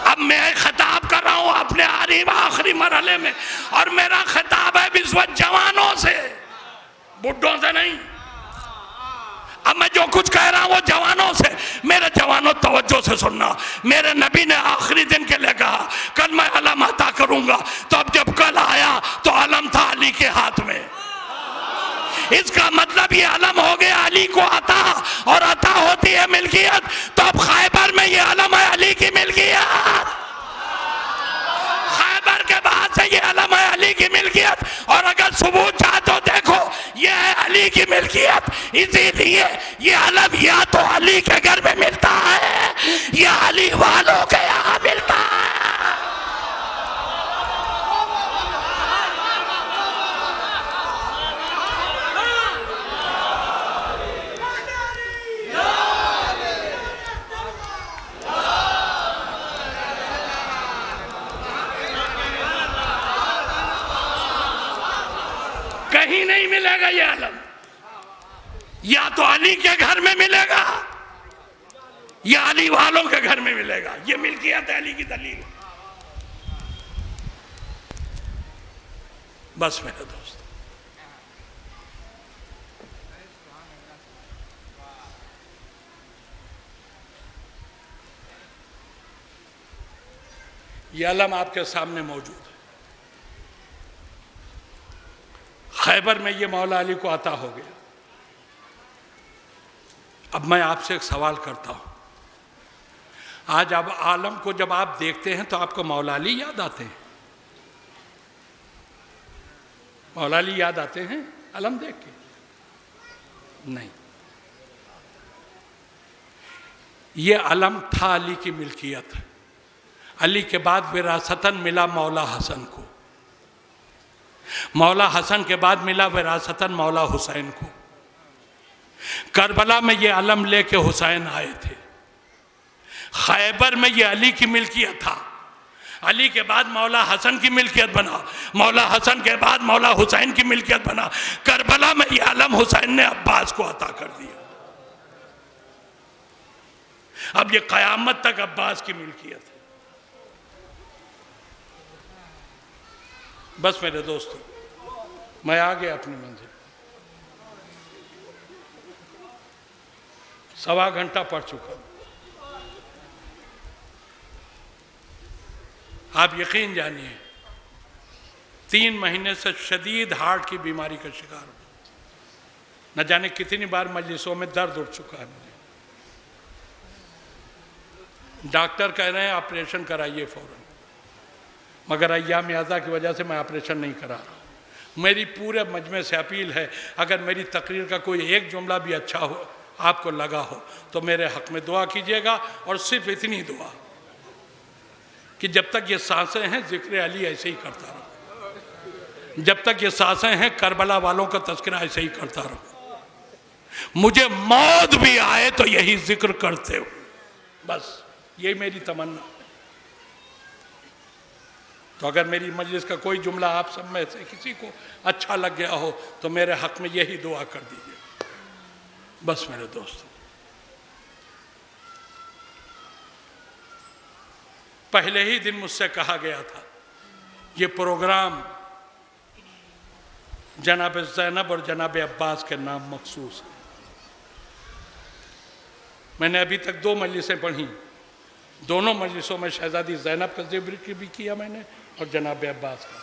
अब मैं खिताब कर रहा हूं अपने आखिरी मरहले में, और मेरा खिताब है इस वक्त जवानों से, बुड्ढों से नहीं। अब मैं जो कुछ कह रहा हूं वो जवानों से। मेरे जवानों तवज्जो से सुनना, मेरे नबी ने आखिरी दिन के लिए कहा कल मैं अलम अता करूंगा। तो अब जब कल आया तो अलम था अली के हाथ में। इसका मतलब ये अलम हो गया अली को अता, और अता होती है मिल्कियत। तो अब खैबर में ये अलम है अली की मिल्कियत, खैबर के बाद से ये अलम है अली की मिल्कियत। और अगर सबूत चाहे तो देखो, ये है अली की मिल्कियत। इसीलिए ये अलम या तो अली के घर में मिलता है या अली वालों के यहाँ मिलता है। कहीं नहीं मिलेगा ये आलम। या तो अली के घर में मिलेगा या अली वालों के घर में मिलेगा। ये मिल्कियत है अली की दलील। बस मेरे दोस्त, ये अलम आपके सामने मौजूद है। खैबर में ये मौला अली को अता हो गया। अब मैं आपसे एक सवाल करता हूं, आज अब आलम को जब आप देखते हैं तो आपको मौला अली याद आते हैं? मौला अली याद आते हैं अलम देख के? नहीं, ये अलम था अली की मिल्कियत। अली के बाद विरासतन मिला मौला हसन को, मौला हसन के बाद मिला विरासतन मौला हुसैन को। करबला में ये अलम लेके हुसैन आए थे। खैबर में ये अली की मिल्कियत था। अली के बाद मौला हसन की मिल्कियत बना, मौला हसन के बाद मौला हुसैन की मिल्कियत बना। करबला में ये अलम हुसैन ने अब्बास को अता कर दिया। अब ये कयामत तक अब्बास की मिल्कियत है। बस मेरे दोस्तों, मैं आ गया अपनी मंजिल। 1.25 घंटा पढ़ चुका। आप यकीन जानिए 3 महीने से शदीद हार्ट की बीमारी का शिकार हूं। न जाने कितनी बार मजलिसों में दर्द उठ चुका है मुझे। डॉक्टर कह रहे हैं ऑपरेशन कराइए फौरन, मगर अय्याम आज़ा की वजह से मैं ऑपरेशन नहीं करा रहा हूं। मेरी पूरे मजमे से अपील है, अगर मेरी तकरीर का कोई एक जुमला भी अच्छा हो, आपको लगा हो, तो मेरे हक में दुआ कीजिएगा। और सिर्फ इतनी दुआ कि जब तक ये सांसें हैं जिक्र अली ऐसे ही करता रहो, जब तक ये सांसें हैं करबला वालों का तज़किरा ऐसे ही करता रहो, मुझे मौत भी आए तो यही जिक्र करते हो। बस यही मेरी तमन्ना। तो अगर मेरी मजलिस का कोई जुमला आप सब में से किसी को अच्छा लग गया हो तो मेरे हक में यही दुआ कर दीजिए। बस मेरे दोस्तों, पहले ही दिन मुझसे कहा गया था ये प्रोग्राम जनाब ज़ैनब और जनाब अब्बास के नाम मखसूस है। मैंने अभी तक 2 मजलिसें पढ़ी, दोनों मजलिसों में शहजादी ज़ैनब का जिक्र भी किया मैंने और जनाब अब्बास का।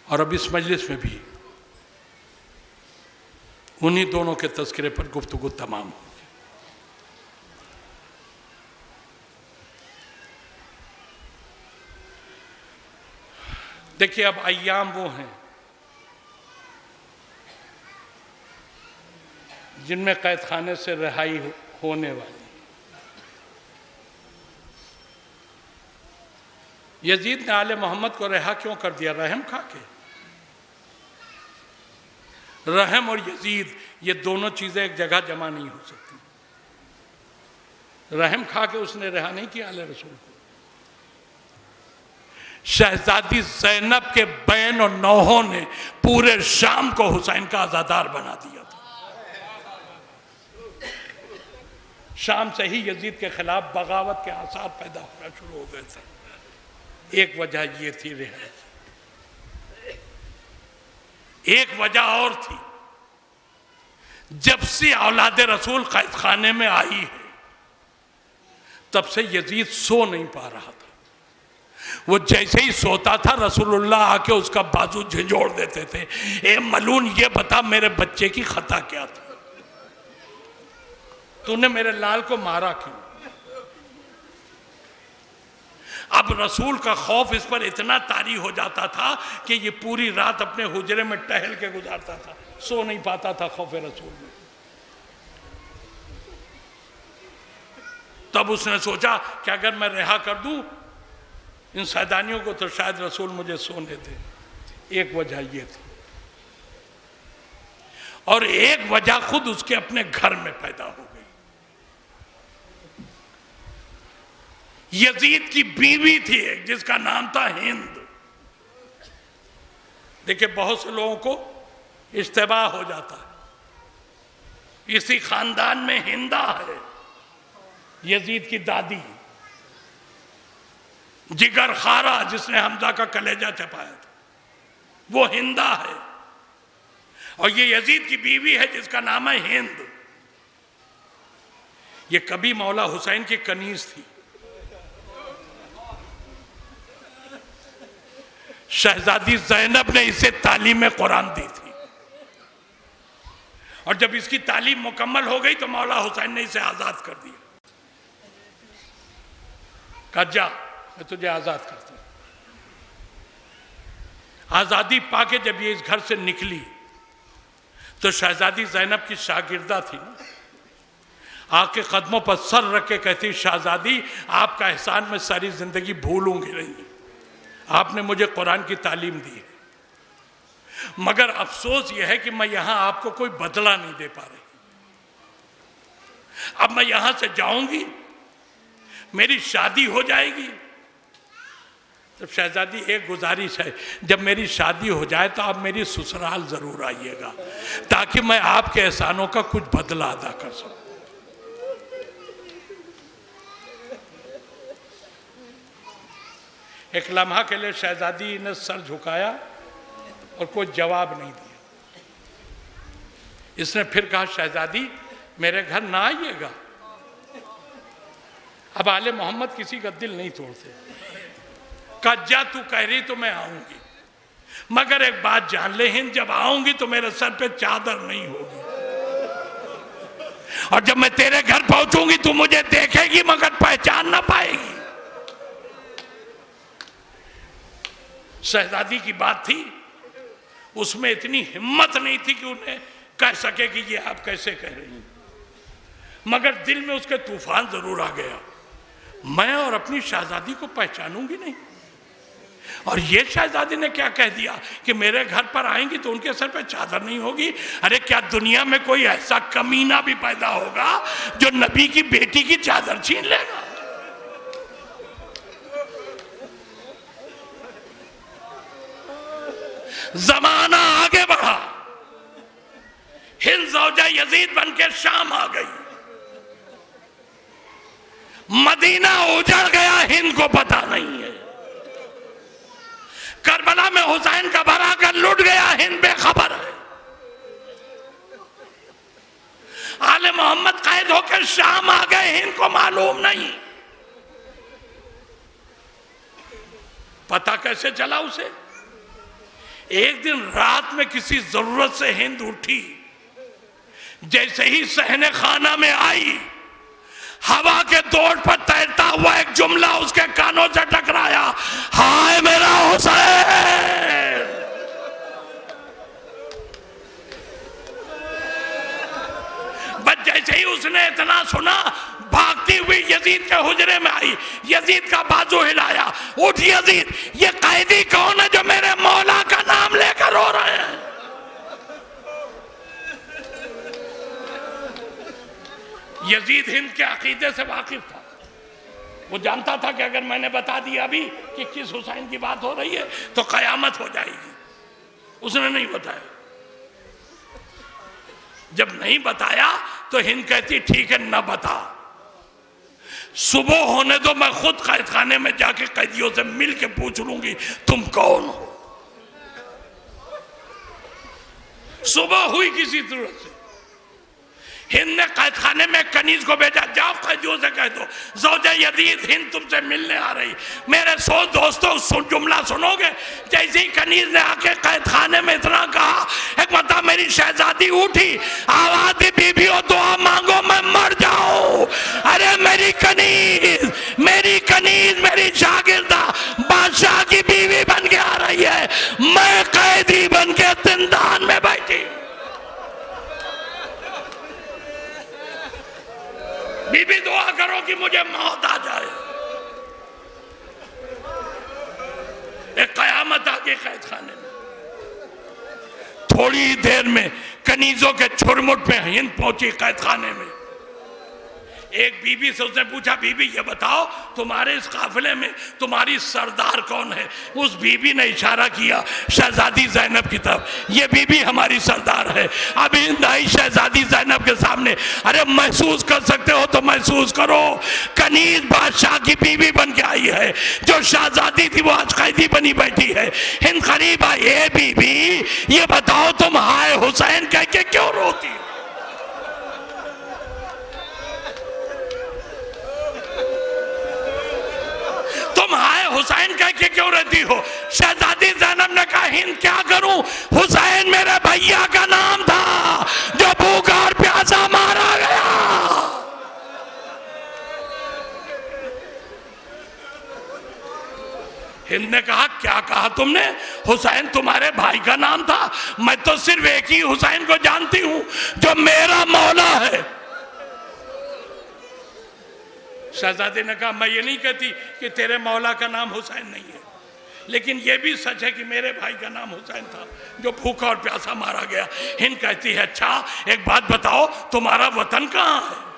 और अब इस मजलिस में भी उन्हीं दोनों के तज़किरे पर गुफ्तगू तमाम होगी। देखिए, अब अय्याम वो हैं जिनमें कैद खाने से रिहाई होने वाली। यजीद ने आले मोहम्मद को रिहा क्यों कर दिया? रहम खा के। रहम और यजीद ये दोनों चीजें एक जगह जमा नहीं हो सकती। रहम खा के उसने रिहा नहीं किया आले रसूल को। शहजादी ज़ैनब के बैन और नौहों ने पूरे शाम को हुसैन का आज़ादार बना दिया था। शाम से ही यजीद के खिलाफ बगावत के आसार पैदा होना शुरू हो गए थे। एक वजह ये थी रिहाई, एक वजह और थी, जब से औलाद रसूल कैद खाने में आई है तब से यजीद सो नहीं पा रहा था। वो जैसे ही सोता था रसूलुल्लाह आके उसका बाजू झिंझोड़ देते थे, ए मलून ये बता मेरे बच्चे की खता क्या थी, तूने मेरे लाल को मारा क्यों? अब रसूल का खौफ इस पर इतना तारी हो जाता था कि ये पूरी रात अपने हुजरे में टहल के गुजारता था, सो नहीं पाता था खौफ रसूल में। तब उसने सोचा कि अगर मैं रिहा कर दूं इन सैदानियों को तो शायद रसूल मुझे सोने दे। एक वजह ये थी, और एक वजह खुद उसके अपने घर में पैदा हो गई। यजीद की बीवी थी एक जिसका नाम था हिंद। देखिए बहुत से लोगों को इस्तेबा हो जाता है। इसी खानदान में हिंदा है, यजीद की दादी, जिगर खारा जिसने हमजा का कलेजा चपाया था, वो हिंदा है। और ये यजीद की बीवी है जिसका नाम है हिंद। ये कभी मौला हुसैन की कनीज थी। शहजादी ज़ैनब ने इसे तालीम कुरान दी थी, और जब इसकी तालीम मुकम्मल हो गई तो मौला हुसैन ने इसे आजाद कर दिया। कहा जा, मैं तुझे आजाद करता हूं। आजादी पाके जब ये इस घर से निकली तो शहजादी ज़ैनब की शागिर्दा थी, आके कदमों पर सर रख के कहती, शहजादी आपका एहसान मैं सारी जिंदगी भूलूंगी नहीं। आपने मुझे कुरान की तालीम दी है, मगर अफसोस यह है कि मैं यहां आपको कोई बदला नहीं दे पा रही। अब मैं यहां से जाऊंगी, मेरी शादी हो जाएगी। तो शहजादी एक गुजारिश है, जब मेरी शादी हो जाए तो आप मेरी ससुराल जरूर आइएगा, ताकि मैं आपके एहसानों का कुछ बदला अदा कर सकूं। एक लम्हा के लिए शहजादी ने सर झुकाया और कोई जवाब नहीं दिया। इसने फिर कहा, शहजादी मेरे घर ना आइएगा। अब आले मोहम्मद किसी का दिल नहीं तोड़ते। कहा, जा तू कह रही तो मैं आऊंगी, मगर एक बात जान ले हिंद, जब आऊंगी तो मेरे सर पे चादर नहीं होगी, और जब मैं तेरे घर पहुंचूंगी तू मुझे देखेगी मगर पहचान ना पाएगी। शहजादी की बात थी, उसमें इतनी हिम्मत नहीं थी कि उन्हें कह सके कि ये आप कैसे कह रही हैं, मगर दिल में उसके तूफान जरूर आ गया। मैं और अपनी शहजादी को पहचानूंगी नहीं। और ये शहजादी ने क्या कह दिया कि मेरे घर पर आएंगी तो उनके सर पे चादर नहीं होगी। अरे क्या दुनिया में कोई ऐसा कमीना भी पैदा होगा जो नबी की बेटी की चादर छीन लेगा? जमाना आगे बढ़ा, हिंद ज़ौजा यजीद बन के शाम आ गई, मदीना उजड़ गया, हिंद को पता नहीं है। करबला में हुसैन का भरा कर लुट गया, हिंद बेखबर है। आले मोहम्मद कैद होकर शाम आ गए, हिंद को मालूम नहीं। पता कैसे चला उसे? एक दिन रात में किसी जरूरत से हिंद उठी, जैसे ही सहने खाना में आई, हवा के दौर पर तैरता हुआ एक जुमला उसके कानों से टकराया, हाय मेरा हुसैन। बस जैसे ही उसने इतना सुना, भागती हुई यजीद के हुजरे में आई, यजीद का बाजू हिलाया, उठ यजीद, ये कैदी कौन है जो मेरे मौला का नाम लेकर रो रहे हैं? यजीद हिंद के अकीदे से वाकिफ था। वो जानता था कि अगर मैंने बता दिया अभी कि किस हुसैन की बात हो रही है तो कयामत हो जाएगी। उसने नहीं बताया। जब नहीं बताया तो हिंद कहती, ठीक है न बता, सुबह होने दो, मैं खुद कैद खाने में जाके कैदियों से मिल के पूछ लूंगी तुम कौन हो। सुबह हुई किसी जरूरत से, हिंद ने कैद खाने में कनीज को भेजा, जाओ कैदियों से कह दो ज़ौजा यजीद हिंद तुमसे मिलने आ रही। मेरे 100 दोस्तों जुमला सुनोगे। जैसे ही कनीज ने आके कैद खाने में इतना कहा, एक मतलब मेरी शहजादी उठी, आवाज दी, बीबियों दुआ मांगो मैं मर जाऊं। अरे मेरी कनीज मेरी शागिर्दा बादशाह की बीवी बन के आ रही है, मैं कैदी बन के जिंदान में बैठी। बीबी दुआ करो कि मुझे मौत आ जाए। एक कयामत आ गई कैद खाने में। थोड़ी ही देर में कनीजों के छुरमुट में हिंद पहुंची कैद खाने में। एक बीबी से उसने पूछा, बीबी ये बताओ तुम्हारे इस काफिले में तुम्हारी सरदार कौन है? उस बीबी ने इशारा किया शहजादी ज़ैनब की तरफ, ये बीबी हमारी सरदार है। अब हिंद आई शहजादी ज़ैनब के सामने, अरे महसूस कर सकते हो तो महसूस करो, कनीज बादशाह की बीवी बन के आई है, जो शहजादी थी वो आज कैदी बनी बैठी है। हिंद करीब आई, ये बीबी ये बताओ तुम हाय हुसैन कह के क्यों रोती हो? तुम हाय हुसैन कह के क्यों रहती हो? शहजादी ज़ैनब ने कहा, हिंद क्या करूं, हुसैन मेरे भैया का नाम था जो भूखा और प्यासा मारा गया। हिंद ने कहा, क्या कहा तुमने? हुसैन तुम्हारे भाई का नाम था? मैं तो सिर्फ एक ही हुसैन को जानती हूं जो मेरा मौला है। शहजादी ने कहा, मैं ये नहीं कहती कि तेरे मौला का नाम हुसैन नहीं है, लेकिन ये भी सच है कि मेरे भाई का नाम हुसैन था जो भूखा और प्यासा मारा गया। हिंद कहती है, अच्छा एक बात बताओ, तुम्हारा वतन कहाँ है?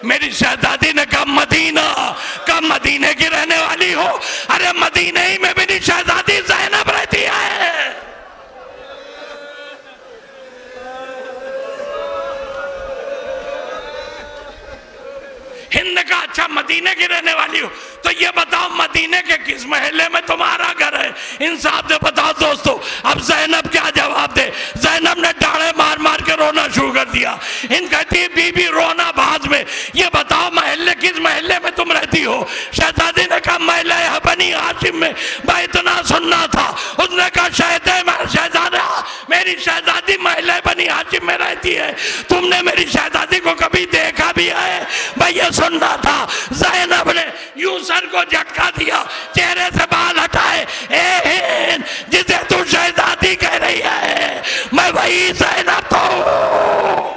मेरी शहजादी ने कहा, मदीना। का मदीने की रहने वाली हो? अरे मदीने ही में मेरी शहजादी ज़ैनब रहती है। हिंद ने कहा, अच्छा मदीने की रहने वाली हो तो ये बताओ मदीने के किस महल्ले में तुम्हारा घर है? इंसाफ से बताओ दोस्तों। अब ज़ैनब क्या जवाब दे? ज़ैनब ने डाढ़े मार मार के रोना शुरू कर दिया। हिंद कहती है, बीबी रोना बाद में, ये बताओ महल्ले किस महल्ले में तुम रहती हो? शहजादी ने कहा, महल्ला बनी हाशिम में। भाई इतना सुनना था। उसने कहा, शहजादा मेरी शहजादी महल्ला बनी हाशिम में रहती है, तुमने मेरी शहजादी को कभी देखा भी है? भाई ये सुनना था। ज़ैनब ने यूं सर को झटका दिया, चेहरे से बाल हटाए, ए जिसे तू शहजादी कह रही है मैं वही ज़ैनब तो।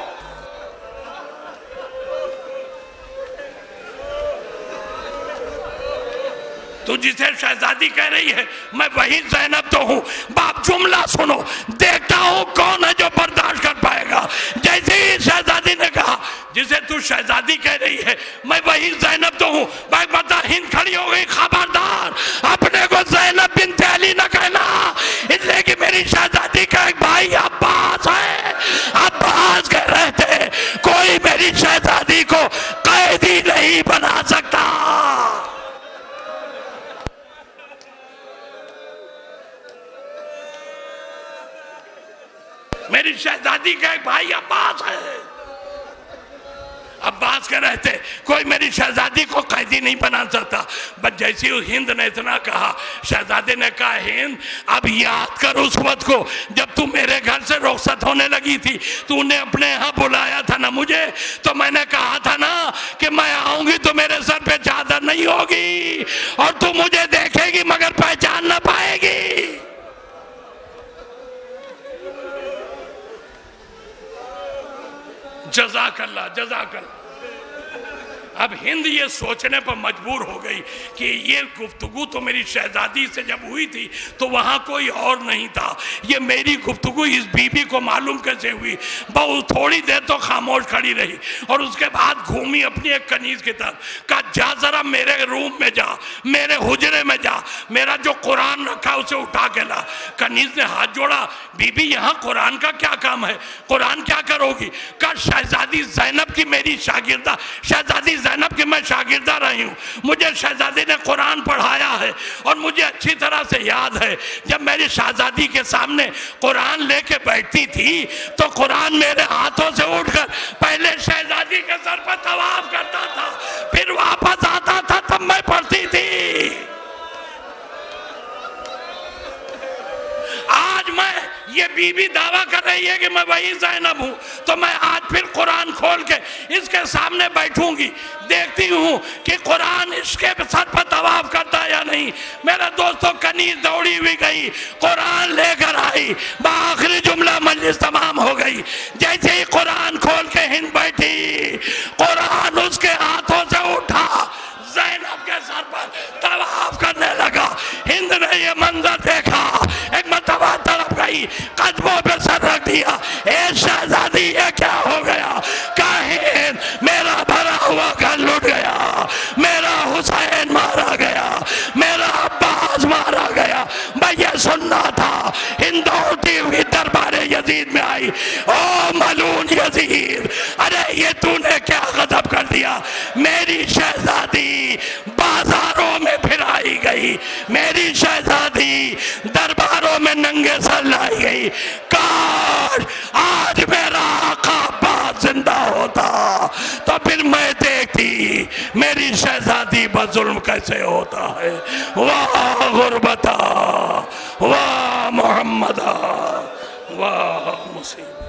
तू जिसे शहजादी कह रही है मैं वही ज़ैनब तो हूं। बाप जुमला सुनो, देखता हूं कौन है जो बर्दाश्त कर पाएगा। जैसे ही शहजादी ने कहा, जिसे तू शहजादी कह रही है मैं वही ज़ैनब तो हूं, भाई बता। हिंद खड़ी हो गई, खबरदार अपने को ज़ैनब बिन्त अली न कहना, इसलिए कि मेरी शहजादी का एक भाई अब्बास है। अब्बास कह रहे थे, कोई मेरी शहजादी को कैदी नहीं बना सकता। मेरी शहजादी का एक भाई अब्बास है। अब्बास के रहते कोई मेरी शहजादी को कैदी नहीं बना सकता। बस जैसे ही हिंद ने इतना कहा, शहजादे ने कहा, हिंद अब याद कर उस वक्त को जब तू मेरे घर से रुखसत होने लगी थी, तूने अपने यहाँ बुलाया था ना मुझे, तो मैंने कहा था ना कि मैं आऊंगी तो मेरे सर पे चादर नहीं होगी और तू मुझे देखेगी मगर पहचान ना पाएगी। जज़ाकल्लाह जज़ाकल्लाह। अब हिंद ये सोचने पर मजबूर हो गई कि ये गुफ्तगू तो मेरी शहजादी से जब हुई थी तो वहाँ कोई और नहीं था, ये मेरी गुफ्तगू इस बीबी को मालूम कैसे हुई। बहुत थोड़ी देर तो खामोश खड़ी रही और उसके बाद घूमी अपनी एक कनीज की तरफ, कहा जा जरा मेरे रूम में जा, मेरे हुजरे में जा, मेरा जो कुरान रखा उसे उठा के ला। कनीज ने हाथ जोड़ा, बीबी यहाँ कुरान का क्या काम है, कुरान क्या करोगी? कहा शहजादी ज़ैनब की मेरी शागिर्दा, शहजादी ज़ैनब की मैं शागिर्दा रही हूँ, मुझे शहजादी ने कुरान पढ़ाया है और मुझे अच्छी तरह से याद है जब मेरी शहजादी के सामने कुरान लेके बैठती थी तो कुरान मेरे हाथों से उठकर पहले शहजादी के सर पर तवाफ करता था, फिर वापस आता था, तब मैं पढ़ती थी। आज मैं, ये बीबी दावा कर रही है कि मैं वही ज़ैनब हूं, तो मैं आज फिर कुरान खोल के इसके सामने बैठूंगी, देखती हूं कि कुरान इसके सर पर तवाफ करता है या नहीं। मेरे दोस्तों कनीज दौड़ी हुई गई, कुरान लेकर आई, आखिरी जुमला मजलिस तमाम हो गई। जैसे ही कुरान खोल के हिंद बैठी, कुरान उसके हाथों से उठा, ज़ैनब के सर पर तवाफ करने लगा। हिंद ने ये मंजर देखा, एक मरतबा तड़प गई, कदमों पे सर रख दिया, ए शहजादी ये क्या हो गया? कहा हिंद मेरा वजीर, अरे ये तूने क्या गजब कर दिया। मेरी शहजादी बाजारों में फिराई गई, मेरी शहजादी दरबारों में नंगे सर लाई गई। काश आज मेरा आका अब्बास जिंदा होता तो फिर मैं देखती मेरी शहजादी पर जुल्म कैसे होता है। वाह गुरबता, वाह मोहम्मदा, वाह मुसीबत।